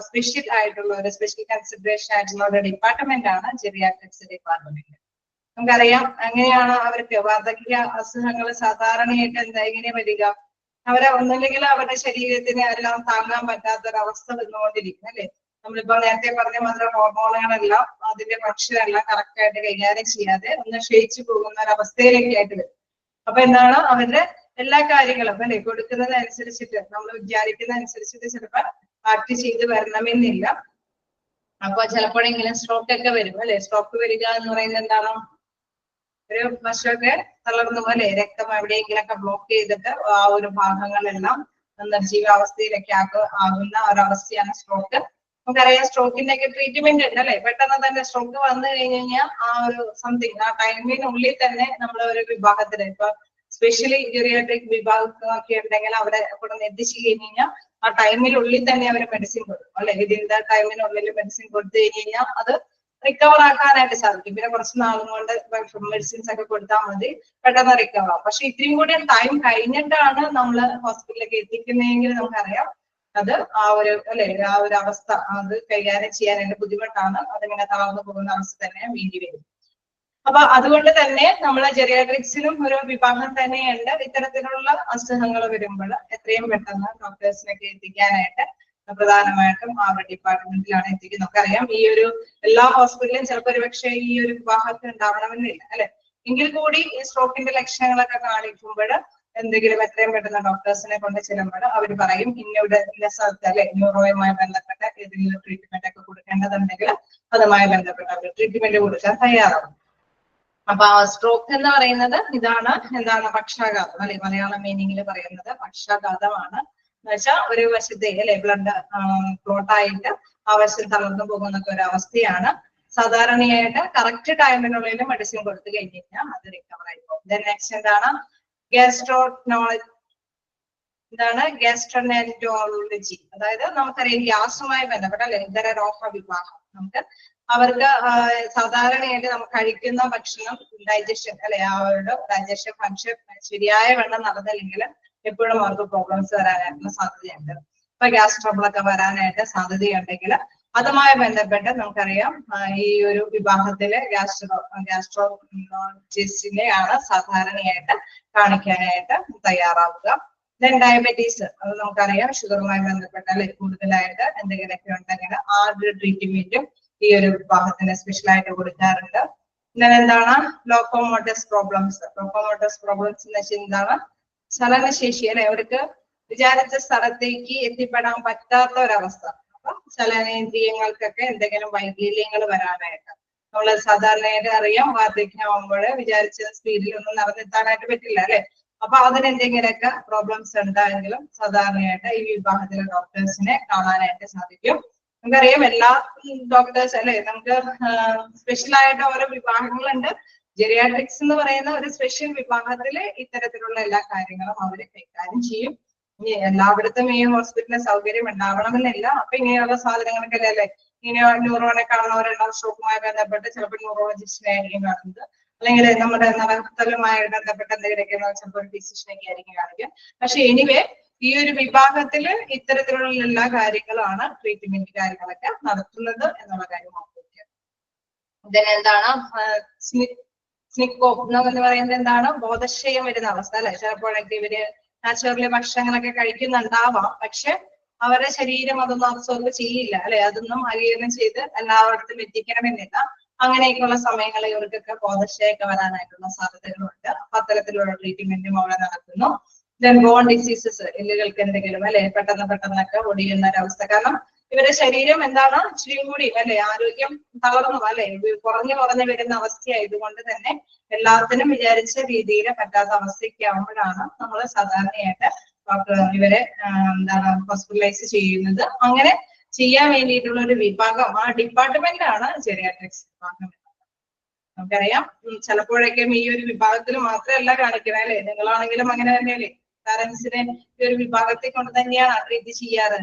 സ്പെഷ്യൽ ആയിട്ടുള്ള ഒരു സ്പെഷ്യൽ കൺസിഡറേഷൻ ആയിട്ടുള്ള ഒരു ഡിപ്പാർട്ട്മെന്റ് ആണ് ജെറിയാട്രിക്സ് ഡിപ്പാർട്ട്മെന്റ്. നമുക്കറിയാം എങ്ങനെയാണ് അവർക്ക് വാർദ്ധക്യ അസുഖങ്ങൾ സാധാരണയായിട്ട് എങ്ങനെ വരിക, അവരെ ഒന്നുമില്ലെങ്കിൽ അവരുടെ ശരീരത്തിന് എല്ലാം താങ്ങാൻ പറ്റാത്തൊരവസ്ഥ വന്നുകൊണ്ടിരിക്കും അല്ലെ. നമ്മളിപ്പോ നേരത്തെ പറഞ്ഞ മാത്രം ഹോർമോണുകളെല്ലാം അതിന്റെ ഭക്ഷണമെല്ലാം കറക്റ്റ് ആയിട്ട് കൈകാര്യം ചെയ്യാതെ ഒന്ന് ക്ഷയിച്ചു പോകുന്ന ഒരവസ്ഥയിലേക്ക് ആയിട്ട് വരും. അപ്പൊ എന്താണ് അവരുടെ എല്ലാ കാര്യങ്ങളും അല്ലെ കൊടുക്കുന്നതനുസരിച്ചിട്ട് നമ്മൾ വിചാരിക്കുന്ന അനുസരിച്ചിട്ട് ചിലപ്പോൾ ആക്ട് ചെയ്ത് വരണമെന്നില്ല. അപ്പൊ ചിലപ്പോഴെങ്കിലും സ്ട്രോക്ക് ഒക്കെ വരും അല്ലെ. സ്ട്രോക്ക് വരിക എന്ന് പറയുന്നത് എന്താണ്, ഒരു വശമൊക്കെ തളർന്നു പോലെ രക്തം എവിടെയെങ്കിലൊക്കെ ബ്ലോക്ക് ചെയ്തിട്ട് ആ ഒരു ഭാഗങ്ങളെല്ലാം നിർജീവാവസ്ഥയിലൊക്കെ ആകുന്ന ഒരവസ്ഥയാണ് സ്ട്രോക്ക്. നമുക്കറിയാം സ്ട്രോക്കിന്റെ ഒക്കെ ട്രീറ്റ്മെന്റ് ഉണ്ട് അല്ലെ. പെട്ടെന്ന് തന്നെ സ്ട്രോക്ക് വന്നു കഴിഞ്ഞ് കഴിഞ്ഞാൽ ആ ഒരു സംതിങ് ആ ടൈമിനുള്ളിൽ തന്നെ നമ്മൾ ഒരു വിഭാഗത്തിന് ഇപ്പൊ സ്പെഷ്യലി ജെറിയാട്രിക് വിഭാഗമൊക്കെ ഉണ്ടെങ്കിൽ അവരെ കൂടെ എത്തിച്ചു കഴിഞ്ഞ് കഴിഞ്ഞാൽ ആ ടൈമിനുള്ളിൽ തന്നെ അവർ മെഡിസിൻ കൊടുക്കും അല്ലെ. ഇതിന്റെ ടൈമിനുള്ളിൽ മെഡിസിൻ കൊടുത്തു കഴിഞ്ഞ് കഴിഞ്ഞാൽ അത് റിക്കവർ ആക്കാനായിട്ട് സാധിക്കും. പിന്നെ കുറച്ച് നാളും കൊണ്ട് മെഡിസിൻസ് ഒക്കെ കൊടുത്താൽ മതി, പെട്ടെന്ന് റിക്കവർ ആവും. പക്ഷെ ഇത്രയും കൂടി ടൈം കഴിഞ്ഞിട്ടാണ് നമ്മൾ ഹോസ്പിറ്റലിലേക്ക് എത്തിക്കുന്നതെങ്കിൽ നമുക്കറിയാം അത് ആ ഒരു അല്ലെ ആ ഒരു അവസ്ഥ അത് കൈകാര്യം ചെയ്യാനായിട്ട് ബുദ്ധിമുട്ടാണ്. അതിങ്ങനെ തളർന്നു പോകുന്ന അവസ്ഥ തന്നെ വേണ്ടി വരും. അപ്പൊ അതുകൊണ്ട് തന്നെ നമ്മളെ ജെറിയാട്രിക്സിനും ഒരു വിഭാഗം തന്നെയുണ്ട്. ഇത്തരത്തിലുള്ള അസുഖങ്ങൾ വരുമ്പോൾ എത്രയും പെട്ടെന്ന് ഡോക്ടേഴ്സിനൊക്കെ എത്തിക്കാനായിട്ട് പ്രധാനമായിട്ടും ആ ഒരു ഡിപ്പാർട്ട്മെന്റിലാണ് എത്തിക്കുന്നത്. നമുക്കറിയാം ഈ ഒരു എല്ലാ ഹോസ്പിറ്റലിലും ചിലപ്പോൾ ഒരു പക്ഷേ ഈ ഒരു വിഭാഗത്തിൽ ഉണ്ടാവണമെന്നില്ല അല്ലെ. എങ്കിൽ കൂടി ഈ സ്ട്രോക്കിന്റെ ലക്ഷണങ്ങളൊക്കെ കാണിക്കുമ്പോൾ എന്തെങ്കിലും എത്രയും പെട്ടെന്ന് ഡോക്ടേഴ്സിനെ കൊണ്ട് ചെല്ലുമ്പോൾ അവർ പറയും ഇന്ന സ്ഥലത്ത് അല്ലെ ന്യൂറോയുമായി ബന്ധപ്പെട്ട ഏതെങ്കിലും ട്രീറ്റ്മെന്റ് ഒക്കെ കൊടുക്കേണ്ടതുണ്ടെങ്കിൽ അതുമായി ബന്ധപ്പെട്ട അവർ ട്രീറ്റ്മെന്റ് കൊടുക്കാൻ തയ്യാറാവും. അപ്പൊ ആ സ്ട്രോക്ക് എന്ന് പറയുന്നത് ഇതാണ്, എന്താണ് പക്ഷാഘാതം അല്ലെ. മലയാളം മീനിങ്ങിൽ പറയുന്നത് പക്ഷാഘാതമാണ്. എന്ന് വെച്ചാൽ ഒരു വശത്തെ അല്ലെ ബ്ലഡ് ക്ലോട്ടായിട്ട് ആ വശം തളർന്നു പോകുന്നൊക്കെ ഒരു അവസ്ഥയാണ്. സാധാരണയായിട്ട് കറക്റ്റ് ടൈമിനുള്ളിൽ മെഡിസിൻ കൊടുത്തു കഴിഞ്ഞ് കഴിഞ്ഞാൽ അത് റിക്കവർ ആയി പോകും. നെക്സ്റ്റ് എന്താണ് ഗ്യാസ്ട്രോനെന്റോളജി. അതായത് നമുക്കറിയാം ഗ്യാസുമായി ബന്ധപ്പെട്ട അല്ലെ ഇതര രോഗ വിഭാഗം. നമുക്ക് അവർക്ക് സാധാരണയായിട്ട് നമുക്ക് കഴിക്കുന്ന ഭക്ഷണം ഡൈജഷൻ അല്ലെ ആ ഒരു ഡൈജഷൻ ഫങ്ഷൻ ശരിയായ വണ്ണം നടന്നില്ലെങ്കിൽ എപ്പോഴും അവർക്ക് പ്രോബ്ലംസ് വരാനായിട്ടുള്ള സാധ്യതയുണ്ട്. ഇപ്പൊ ഗ്യാസ് ട്രബിൾ ഒക്കെ വരാനായിട്ട് സാധ്യതയുണ്ടെങ്കിൽ അതുമായി ബന്ധപ്പെട്ട് നമുക്കറിയാം ഈ ഒരു വിഭാഗത്തില് ഗ്യാസ്ട്രോളജിസ്റ്റിനെയാണ് സാധാരണയായിട്ട് കാണിക്കാനായിട്ട് തയ്യാറാവുക. ദെൻ ഡയബറ്റീസ്, അത് നമുക്കറിയാം ഷുഗറുമായി ബന്ധപ്പെട്ട അല്ലെ കൂടുതലായിട്ട് എന്തെങ്കിലുമൊക്കെ ഉണ്ടെങ്കിൽ ആ ഒരു ട്രീറ്റ്മെന്റും ഈ ഒരു വിഭാഗത്തിന് സ്പെഷ്യലായിട്ട് കൊടുക്കാറുണ്ട്. പിന്നെ എന്താണ് ലോക്കോമോട്ടോസ് പ്രോബ്ലംസ് എന്ന് വെച്ചാൽ എന്താണ് ചലനശേഷി അല്ലെ. അവർക്ക് വിചാരിച്ച സ്ഥലത്തേക്ക് എത്തിപ്പെടാൻ പറ്റാത്ത ഒരവസ്ഥ. അപ്പൊ ചലനേന്ദ്രിയങ്ങൾക്കൊക്കെ എന്തെങ്കിലും വൈകല്യങ്ങൾ വരാനായിട്ട് നമ്മൾ സാധാരണയായിട്ട് അറിയാം വാർദ്ധക്യമാകുമ്പോൾ വിചാരിച്ച സ്പീഡിൽ ഒന്നും നടന്നെത്താനായിട്ട് പറ്റില്ല അല്ലെ. അപ്പൊ അതിനെന്തെങ്കിലുമൊക്കെ പ്രോബ്ലംസ് ഉണ്ടായെങ്കിലും സാധാരണയായിട്ട് ഈ വിഭാഗത്തിലെ ഡോക്ടേഴ്സിനെ കാണാനായിട്ട് സാധിക്കും. നമുക്കറിയാം എല്ലാ ഡോക്ടേഴ്സ് അല്ലെ നമുക്ക് സ്പെഷ്യലായിട്ട് ഓരോ വിഭാഗങ്ങളുണ്ട്. ജെറിയാട്രിക്സ് എന്ന് പറയുന്ന ഒരു സ്പെഷ്യൽ വിഭാഗത്തില് ഇത്തരത്തിലുള്ള എല്ലാ കാര്യങ്ങളും അവര് കൈകാര്യം ചെയ്യും. ഇനി എല്ലായിടത്തും ഈ ഹോസ്പിറ്റലിന് സൗകര്യം ഉണ്ടാവണമെന്നില്ല. അപ്പൊ ഇങ്ങനെയുള്ള സാധനങ്ങളൊക്കെ അല്ലേ ഇങ്ങനെ ന്യൂറോനെ കാണുന്നവരുണ്ടാവും. സ്ട്രോക്കുമായി ബന്ധപ്പെട്ട് ചിലപ്പോൾ ന്യൂറോളജിസ്റ്റിനെ ആയിരിക്കും കാണുന്നത്, അല്ലെങ്കിൽ നമ്മുടെ നടത്തലുമായി ബന്ധപ്പെട്ട എന്തെങ്കിലുമൊക്കെ ചിലപ്പോൾ ഫിസിഷ്യനൊക്കെ ആയിരിക്കും കാണിക്കുക. പക്ഷെ എനിവേ ഈ ഒരു വിഭാഗത്തില് ഇത്തരത്തിലുള്ള എല്ലാ കാര്യങ്ങളാണ് ട്രീറ്റ്മെന്റ് കാര്യങ്ങളൊക്കെ നടത്തുന്നത് എന്നുള്ള കാര്യം ഓർമ്മിക്കുക. ഇതിനെന്താണ് സ്നിക്കോപ്പ് എന്ന് പറയുന്നത് എന്താണ് ബോധക്ഷയം വരുന്ന അവസ്ഥ അല്ലെ. ചിലപ്പോഴൊക്കെ ഇവര് നാച്ചുറലി ഭക്ഷണങ്ങളൊക്കെ കഴിക്കുന്നുണ്ടാവാം, പക്ഷെ അവരുടെ ശരീരം അതൊന്നും അബ്സോർബ് ചെയ്യില്ല അല്ലെ. അതൊന്നും ആഗിരണം ചെയ്ത് എല്ലായിടത്തും എത്തിക്കണമെന്നില്ല. അങ്ങനെയൊക്കെയുള്ള സമയങ്ങളിൽ ഇവർക്കൊക്കെ ബോധക്ഷയമൊക്കെ വരാനായിട്ടുള്ള സാധ്യതകളുണ്ട്. അപ്പൊ അത്തരത്തിലുള്ള ട്രീറ്റ്മെന്റും അവിടെ നടത്തുന്നു. ദെൻ ബോൺ ഡിസീസസ്, എല്ലുകൾക്ക് എന്തെങ്കിലും അല്ലെ പെട്ടെന്നൊക്കെ ഒടിയുന്ന ഒരവസ്ഥ. കാരണം ഇവരുടെ ശരീരം എന്താണ് ഇച്ചിരിയും കൂടി അല്ലെ ആരോഗ്യം തളർന്നു അല്ലെ കുറഞ്ഞു വരുന്ന അവസ്ഥയായതുകൊണ്ട് തന്നെ എല്ലാത്തിനും വിചാരിച്ച രീതിയിൽ പറ്റാത്ത അവസ്ഥയൊക്കെ ആകുമ്പോഴാണ് നമ്മൾ സാധാരണയായിട്ട് ഇവരെ ഹോസ്പിറ്റലൈസ് ചെയ്യുന്നത്. അങ്ങനെ ചെയ്യാൻ വേണ്ടിയിട്ടുള്ള ഒരു വിഭാഗം ആ ഡിപ്പാർട്ട്മെന്റ് ആണ് ജെറിയാട്രിക്സ് ഡിപ്പാർട്ട്മെന്റ്. നമുക്കറിയാം ചിലപ്പോഴൊക്കെ ഈ ഒരു വിഭാഗത്തിൽ മാത്രമല്ല കാണിക്കുന്നത് അല്ലെ, നിങ്ങളാണെങ്കിലും അങ്ങനെ തന്നെയല്ലേ പാരന്റ്സിനെ ഈ ഒരു വിഭാഗത്തിൽ കൊണ്ട് തന്നെയാണ് ട്രീറ്റ് ചെയ്യാറ്.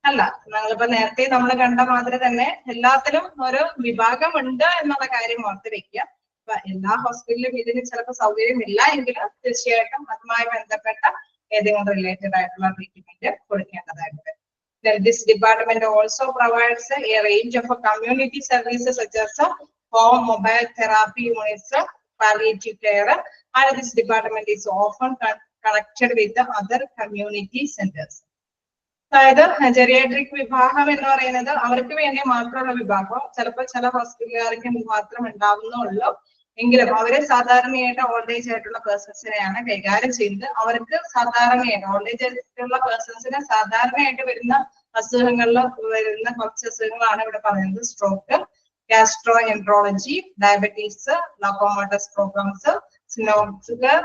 അല്ല, ഞങ്ങളിപ്പോ നേരത്തെ നമ്മൾ കണ്ട മാതിരി തന്നെ എല്ലാത്തിലും ഒരു വിഭാഗം ഉണ്ട് എന്നുള്ള കാര്യം ഓർത്ത് വെക്കുക. അപ്പൊ എല്ലാ ഹോസ്പിറ്റലിലും ഇതിന് ചിലപ്പോൾ സൗകര്യമില്ല എങ്കിലും തീർച്ചയായിട്ടും അതുമായി ബന്ധപ്പെട്ട ഏതെങ്കിലും റിലേറ്റഡ് ആയിട്ടുള്ള treatment കൊടുക്കേണ്ടതായിട്ട്. This department also provides a range of community services such as home mobile therapy units, palliative care, and this department is often connected with the other community centers. അതായത് ജെറിയാട്രിക് വിഭാഗം എന്ന് പറയുന്നത് അവർക്ക് വേണ്ടി മാത്രമുള്ള വിഭാഗം ചിലപ്പോൾ ചില ഹോസ്പിറ്റലുകാർക്ക് മാത്രം ഉണ്ടാവുന്നുള്ളൂ. എങ്കിലും അവരെ സാധാരണയായിട്ട് ഓൾഡ് ഏജ് ആയിട്ടുള്ള പേഴ്സൺസിനെയാണ് കൈകാര്യം ചെയ്യുന്നത്. അവർക്ക് സാധാരണയായിട്ട് ഓൾഡ് ഏജ് ആയിട്ടുള്ള പേഴ്സൺസിന് സാധാരണയായിട്ട് വരുന്ന അസുഖങ്ങളിൽ വരുന്ന കുറച്ച് അസുഖങ്ങളാണ് ഇവിടെ പറയുന്നത്. Stroke, gastroenterology, diabetes, locomotor problems, synopsis,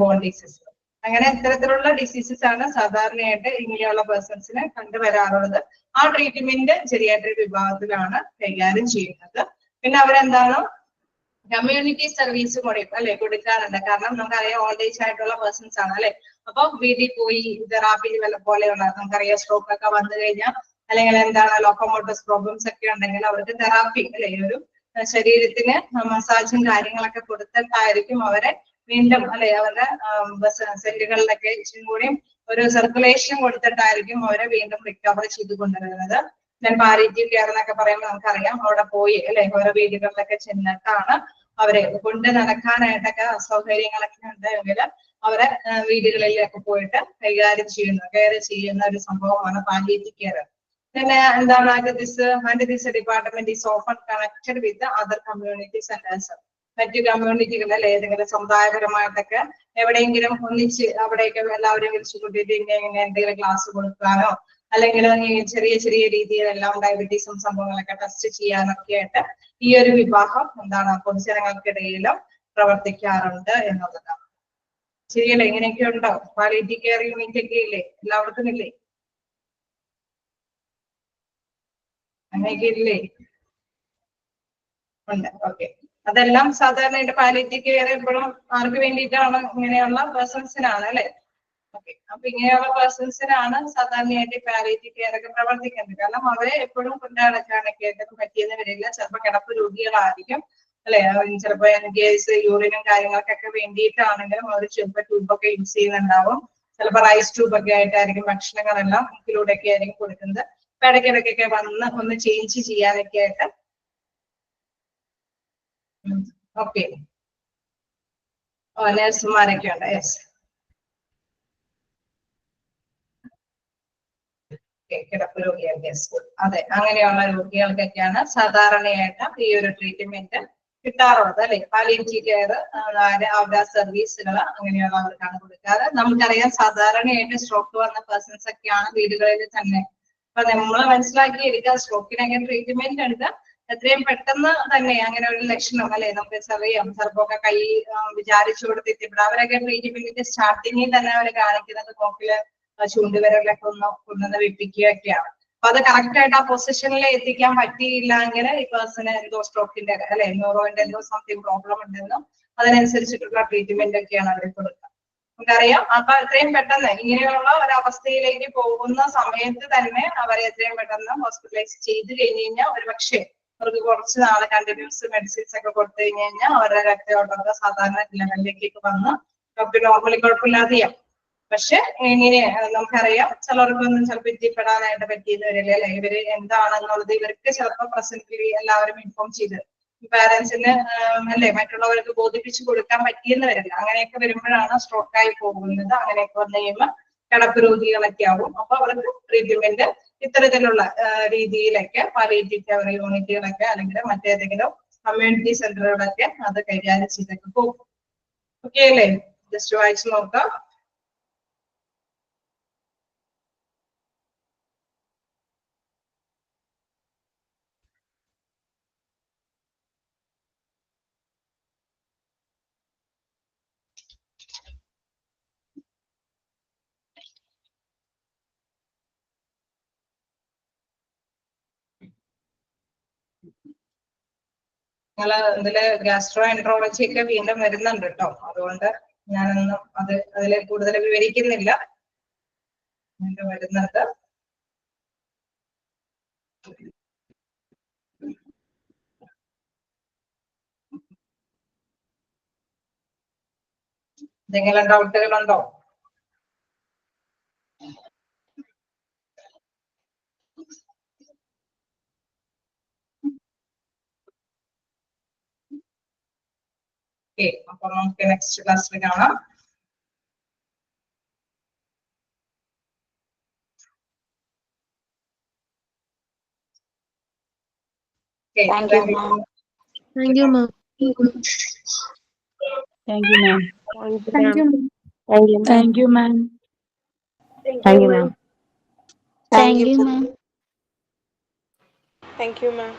bone disease. അങ്ങനെ ഇത്തരത്തിലുള്ള ഡിസീസസ് ആണ് സാധാരണയായിട്ട് ഇങ്ങനെയുള്ള പേഴ്സൺസിന് കണ്ടുവരാറുള്ളത്. ആ ട്രീറ്റ്മെന്റ് ജെറിയാട്രിക് വിഭാഗത്തിലാണ് കൈകാര്യം ചെയ്യുന്നത്. പിന്നെ അവരെന്താണ് കമ്മ്യൂണിറ്റി സർവീസ് കൂടി അല്ലെ കൊടുക്കാറുണ്ട്. കാരണം നമുക്കറിയാം ഓൾഡ് ഏജ് ആയിട്ടുള്ള പേഴ്സൺസ് ആണ് അല്ലെ. അപ്പൊ വീട്ടിൽ പോയി തെറാപ്പി പോലെയുള്ള നമുക്കറിയാം സ്ട്രോക്ക് ഒക്കെ വന്നു കഴിഞ്ഞാൽ അല്ലെങ്കിൽ എന്താണ് ലോക്കോമോട്ടോസ് പ്രോബ്ലംസ് ഒക്കെ ഉണ്ടെങ്കിൽ അവർക്ക് തെറാപ്പി അല്ലെ ഒരു ശരീരത്തിന് മസാജും കാര്യങ്ങളൊക്കെ കൊടുത്തിട്ടായിരിക്കും അവരെ വീണ്ടും അല്ലെ അവരുടെ സെല്ലുകളിലൊക്കെ ഇച്ചിരി കൂടിയും ഒരു സർക്കുലേഷൻ കൊടുത്തിട്ടായിരിക്കും അവരെ വീണ്ടും റിക്കവർ ചെയ്ത് കൊണ്ടുവരുന്നത്. ഞാൻ പാലിയേറ്റീവ് കെയർ എന്നൊക്കെ പറയുമ്പോൾ നമുക്കറിയാം അവിടെ പോയി അല്ലെ ഓരോ വീടുകളിലൊക്കെ ചെന്നിട്ടാണ് അവരെ കൊണ്ട് നടക്കാനായിട്ടൊക്കെ അസൗകര്യങ്ങളൊക്കെ ഉണ്ടെങ്കിൽ അവരെ വീടുകളിലൊക്കെ പോയിട്ട് കൈകാര്യം കെയർ ചെയ്യുന്ന ഒരു സംഭവമാണ് പാലിയേറ്റീവ് കെയർ. പിന്നെ എന്താണ് this department is often connected with other community centres. മറ്റു കമ്മ്യൂണിറ്റികളിൽ ഏതെങ്കിലും സമുദായപരമായിട്ടൊക്കെ എവിടെയെങ്കിലും ഒന്നിച്ച് അവിടെയൊക്കെ എല്ലാവരെയും വിളിച്ചു കൂട്ടിയിട്ട് ഇങ്ങനെ എന്തെങ്കിലും ക്ലാസ് കൊടുക്കാനോ അല്ലെങ്കിൽ ചെറിയ ചെറിയ രീതിയിലെല്ലാം ഡയബറ്റീസും സംഭവങ്ങളൊക്കെ ടെസ്റ്റ് ചെയ്യാനൊക്കെ ആയിട്ട് ഈ ഒരു വിഭാഗം എന്താണ് പൊതുജനങ്ങൾക്കിടയിലും പ്രവർത്തിക്കാറുണ്ട് എന്നുള്ളതാണ്. ശരിയല്ലേ? ഇങ്ങനെയൊക്കെ ഉണ്ടോ? പാലിയേറ്റീവ് കെയർ യൂണിറ്റ് ഒക്കെ ഇല്ലേ എല്ലാവർക്കും? ഇല്ലേ? അങ്ങനെയൊക്കെ ഇല്ലേ? ഉണ്ട്. ഓക്കെ. അതെല്ലാം സാധാരണയായിട്ട് പാലിയേറ്റീവ് കെയർ എപ്പോഴും ആർക്ക് വേണ്ടിയിട്ടാണ്? ഇങ്ങനെയുള്ള പേഴ്സൺസിനാണ് അല്ലെ. ഓക്കെ. അപ്പൊ ഇങ്ങനെയുള്ള പേഴ്സൺസിനാണ് സാധാരണയായിട്ട് പാലിയേറ്റീവ് കെയർ ഒക്കെ പ്രവർത്തിക്കുന്നത്. കാരണം അവരെ എപ്പോഴും കൊണ്ടുനടക്കാനൊക്കെ ആയിട്ട് പറ്റിയെന്ന് വരില്ല. ചിലപ്പോൾ കിടപ്പ് രോഗികളായിരിക്കും അല്ലെ. ചിലപ്പോൾ കേസ് യൂറിനും കാര്യങ്ങൾക്കൊക്കെ വേണ്ടിയിട്ടാണെങ്കിലും അവർ ചിലപ്പോൾ ട്യൂബൊക്കെ യൂസ് ചെയ്യുന്നുണ്ടാവും. ചിലപ്പോൾ റൈസ് ട്യൂബൊക്കെ ആയിട്ടായിരിക്കും ഭക്ഷണങ്ങളെല്ലാം ഇതിലൂടെയൊക്കെ ആയിരിക്കും കൊടുക്കുന്നത്. അപ്പൊ ഇടയ്ക്കിടയ്ക്കൊക്കെ വന്ന് ഒന്ന് ചേഞ്ച് ചെയ്യാനൊക്കെ ആയിട്ട്. ഓക്കെ. നഴ്സുമാരൊക്കെ ഉണ്ട്. യെസ്. കിടപ്പ് രോഗികൾക്ക്. അതെ, അങ്ങനെയുള്ള രോഗികൾക്കൊക്കെയാണ് സാധാരണയായിട്ട് ഈ ഒരു ട്രീറ്റ്മെന്റ് കിട്ടാറുള്ളത് അല്ലെ. പാലിയേറ്റീവ് കെയർ അവരുടെ സർവീസുകൾ അങ്ങനെയുള്ളവർക്കാണ് കൊടുക്കാറ്. നമുക്കറിയാം സാധാരണയായിട്ട് സ്ട്രോക്ക് വന്ന പേഴ്സൺസ് ഒക്കെയാണ് വീടുകളിൽ തന്നെ. അപ്പൊ നമ്മൾ മനസ്സിലാക്കിയിരിക്കുക സ്ട്രോക്കിനൊക്കെ ട്രീറ്റ്മെന്റ് ഉണ്ട് എത്രയും പെട്ടെന്ന് തന്നെ അങ്ങനെ ഒരു ലക്ഷണം അല്ലെ നമുക്ക് ചെറിയാം. ചിലപ്പോ ഒക്കെ കൈ വിചാരിച്ചു കൊടുത്തിട്ട് അവരൊക്കെ ട്രീറ്റ്മെന്റിന്റെ സ്റ്റാർട്ടിങ്ങിൽ തന്നെ അവർ കാണിക്കുന്നത് മൂക്കില് ചൂണ്ടുവിരലൊക്കെ കൊണ്ടുവന്ന് വെപ്പിക്കുകയൊക്കെയാണ്. അപ്പൊ അത് കറക്റ്റ് ആയിട്ട് ആ പൊസിഷനിൽ എത്തിക്കാൻ പറ്റിയില്ല എങ്കിൽ ഈ പേഴ്സണ് എന്തോ സ്ട്രോക്കിന്റെ അല്ലെ ന്യൂറോന്റെ എന്തോ സംതിങ് പ്രോബ്ലം ഉണ്ടെന്നും അതിനനുസരിച്ചിട്ടുള്ള ട്രീറ്റ്മെന്റ് ഒക്കെയാണ് അവർ കൊടുക്കുക. നമുക്കറിയാം. അപ്പൊ എത്രയും പെട്ടെന്ന് ഇങ്ങനെയുള്ള ഒരവസ്ഥയിലേക്ക് പോകുന്ന സമയത്ത് തന്നെ അവരെ എത്രയും പെട്ടെന്ന് ഹോസ്പിറ്റലൈസ് ചെയ്ത് കഴിഞ്ഞ് കഴിഞ്ഞാൽ ഒരുപക്ഷെ അവർക്ക് കുറച്ച് നാള് കണ്ടിന്യൂസ് മെഡിസിൻസ് ഒക്കെ കൊടുത്തു കഴിഞ്ഞ് കഴിഞ്ഞാൽ അവരുടെ രക്തയോട്ടമൊക്കെ സാധാരണ ലെവലിലേക്ക് വന്ന് നമുക്ക് നോർമലി കുഴപ്പമില്ലാതെയാം. പക്ഷെ ഇങ്ങനെ നമുക്കറിയാം ചിലർക്കൊന്നും ചിലപ്പോൾ എത്തിപ്പെടാനായിട്ട് പറ്റിയെന്ന് വരില്ല അല്ലെ. ഇവര് എന്താണെന്നുള്ളത് ഇവർക്ക് ചിലപ്പോൾ പ്രസന്റ്ലി എല്ലാവരും ഇൻഫോം ചെയ്ത് പാരന്റ്സിന് അല്ലെ മറ്റുള്ളവർക്ക് ബോധിപ്പിച്ചു കൊടുക്കാൻ പറ്റിയെന്ന് വരില്ല. അങ്ങനെയൊക്കെ വരുമ്പോഴാണ് സ്ട്രോക്കായി പോകുന്നത്. അങ്ങനെയൊക്കെ വന്നു കഴിയുമ്പോൾ കിടപ്പ് രോഗികളൊക്കെ ആവും. അപ്പൊ അവർക്ക് ട്രീറ്റ്മെന്റ് ഇത്തരത്തിലുള്ള രീതിയിലൊക്കെ പാലിയേറ്റീവ് കെയർ യൂണിറ്റുകളൊക്കെ അല്ലെങ്കിൽ മറ്റേതെങ്കിലും കമ്മ്യൂണിറ്റി സെന്ററുകളൊക്കെ അത് കൈകാര്യം ചെയ്തൊക്കെ പോകും. ഓക്കെ അല്ലേ? ജസ്റ്റ് വായിച്ചു നോക്കാം. നിങ്ങൾ ഇതില് ഗ്യാസ്ട്രോ എൻട്രോളജി ഒക്കെ വീണ്ടും വരുന്നുണ്ട് കേട്ടോ. അതുകൊണ്ട് ഞാനൊന്നും അതിൽ കൂടുതൽ വിവരിക്കുന്നില്ല. വീണ്ടും വരുന്നുണ്ട്. എന്തെങ്കിലും ഡൗട്ടുകളുണ്ടോ? ഓക്കെ, അപ്പൊ നമുക്ക് നെക്സ്റ്റ് ക്ലാസ്സിൽ കാണാം. Okay, Thank you, ma'am. Thank you, ma'am. Thank you, ma'am. Thank you, ma'am. Thank you, ma'am. Thank you, ma'am. Thank you, ma'am. Thank you, ma'am. Thank you, ma'am.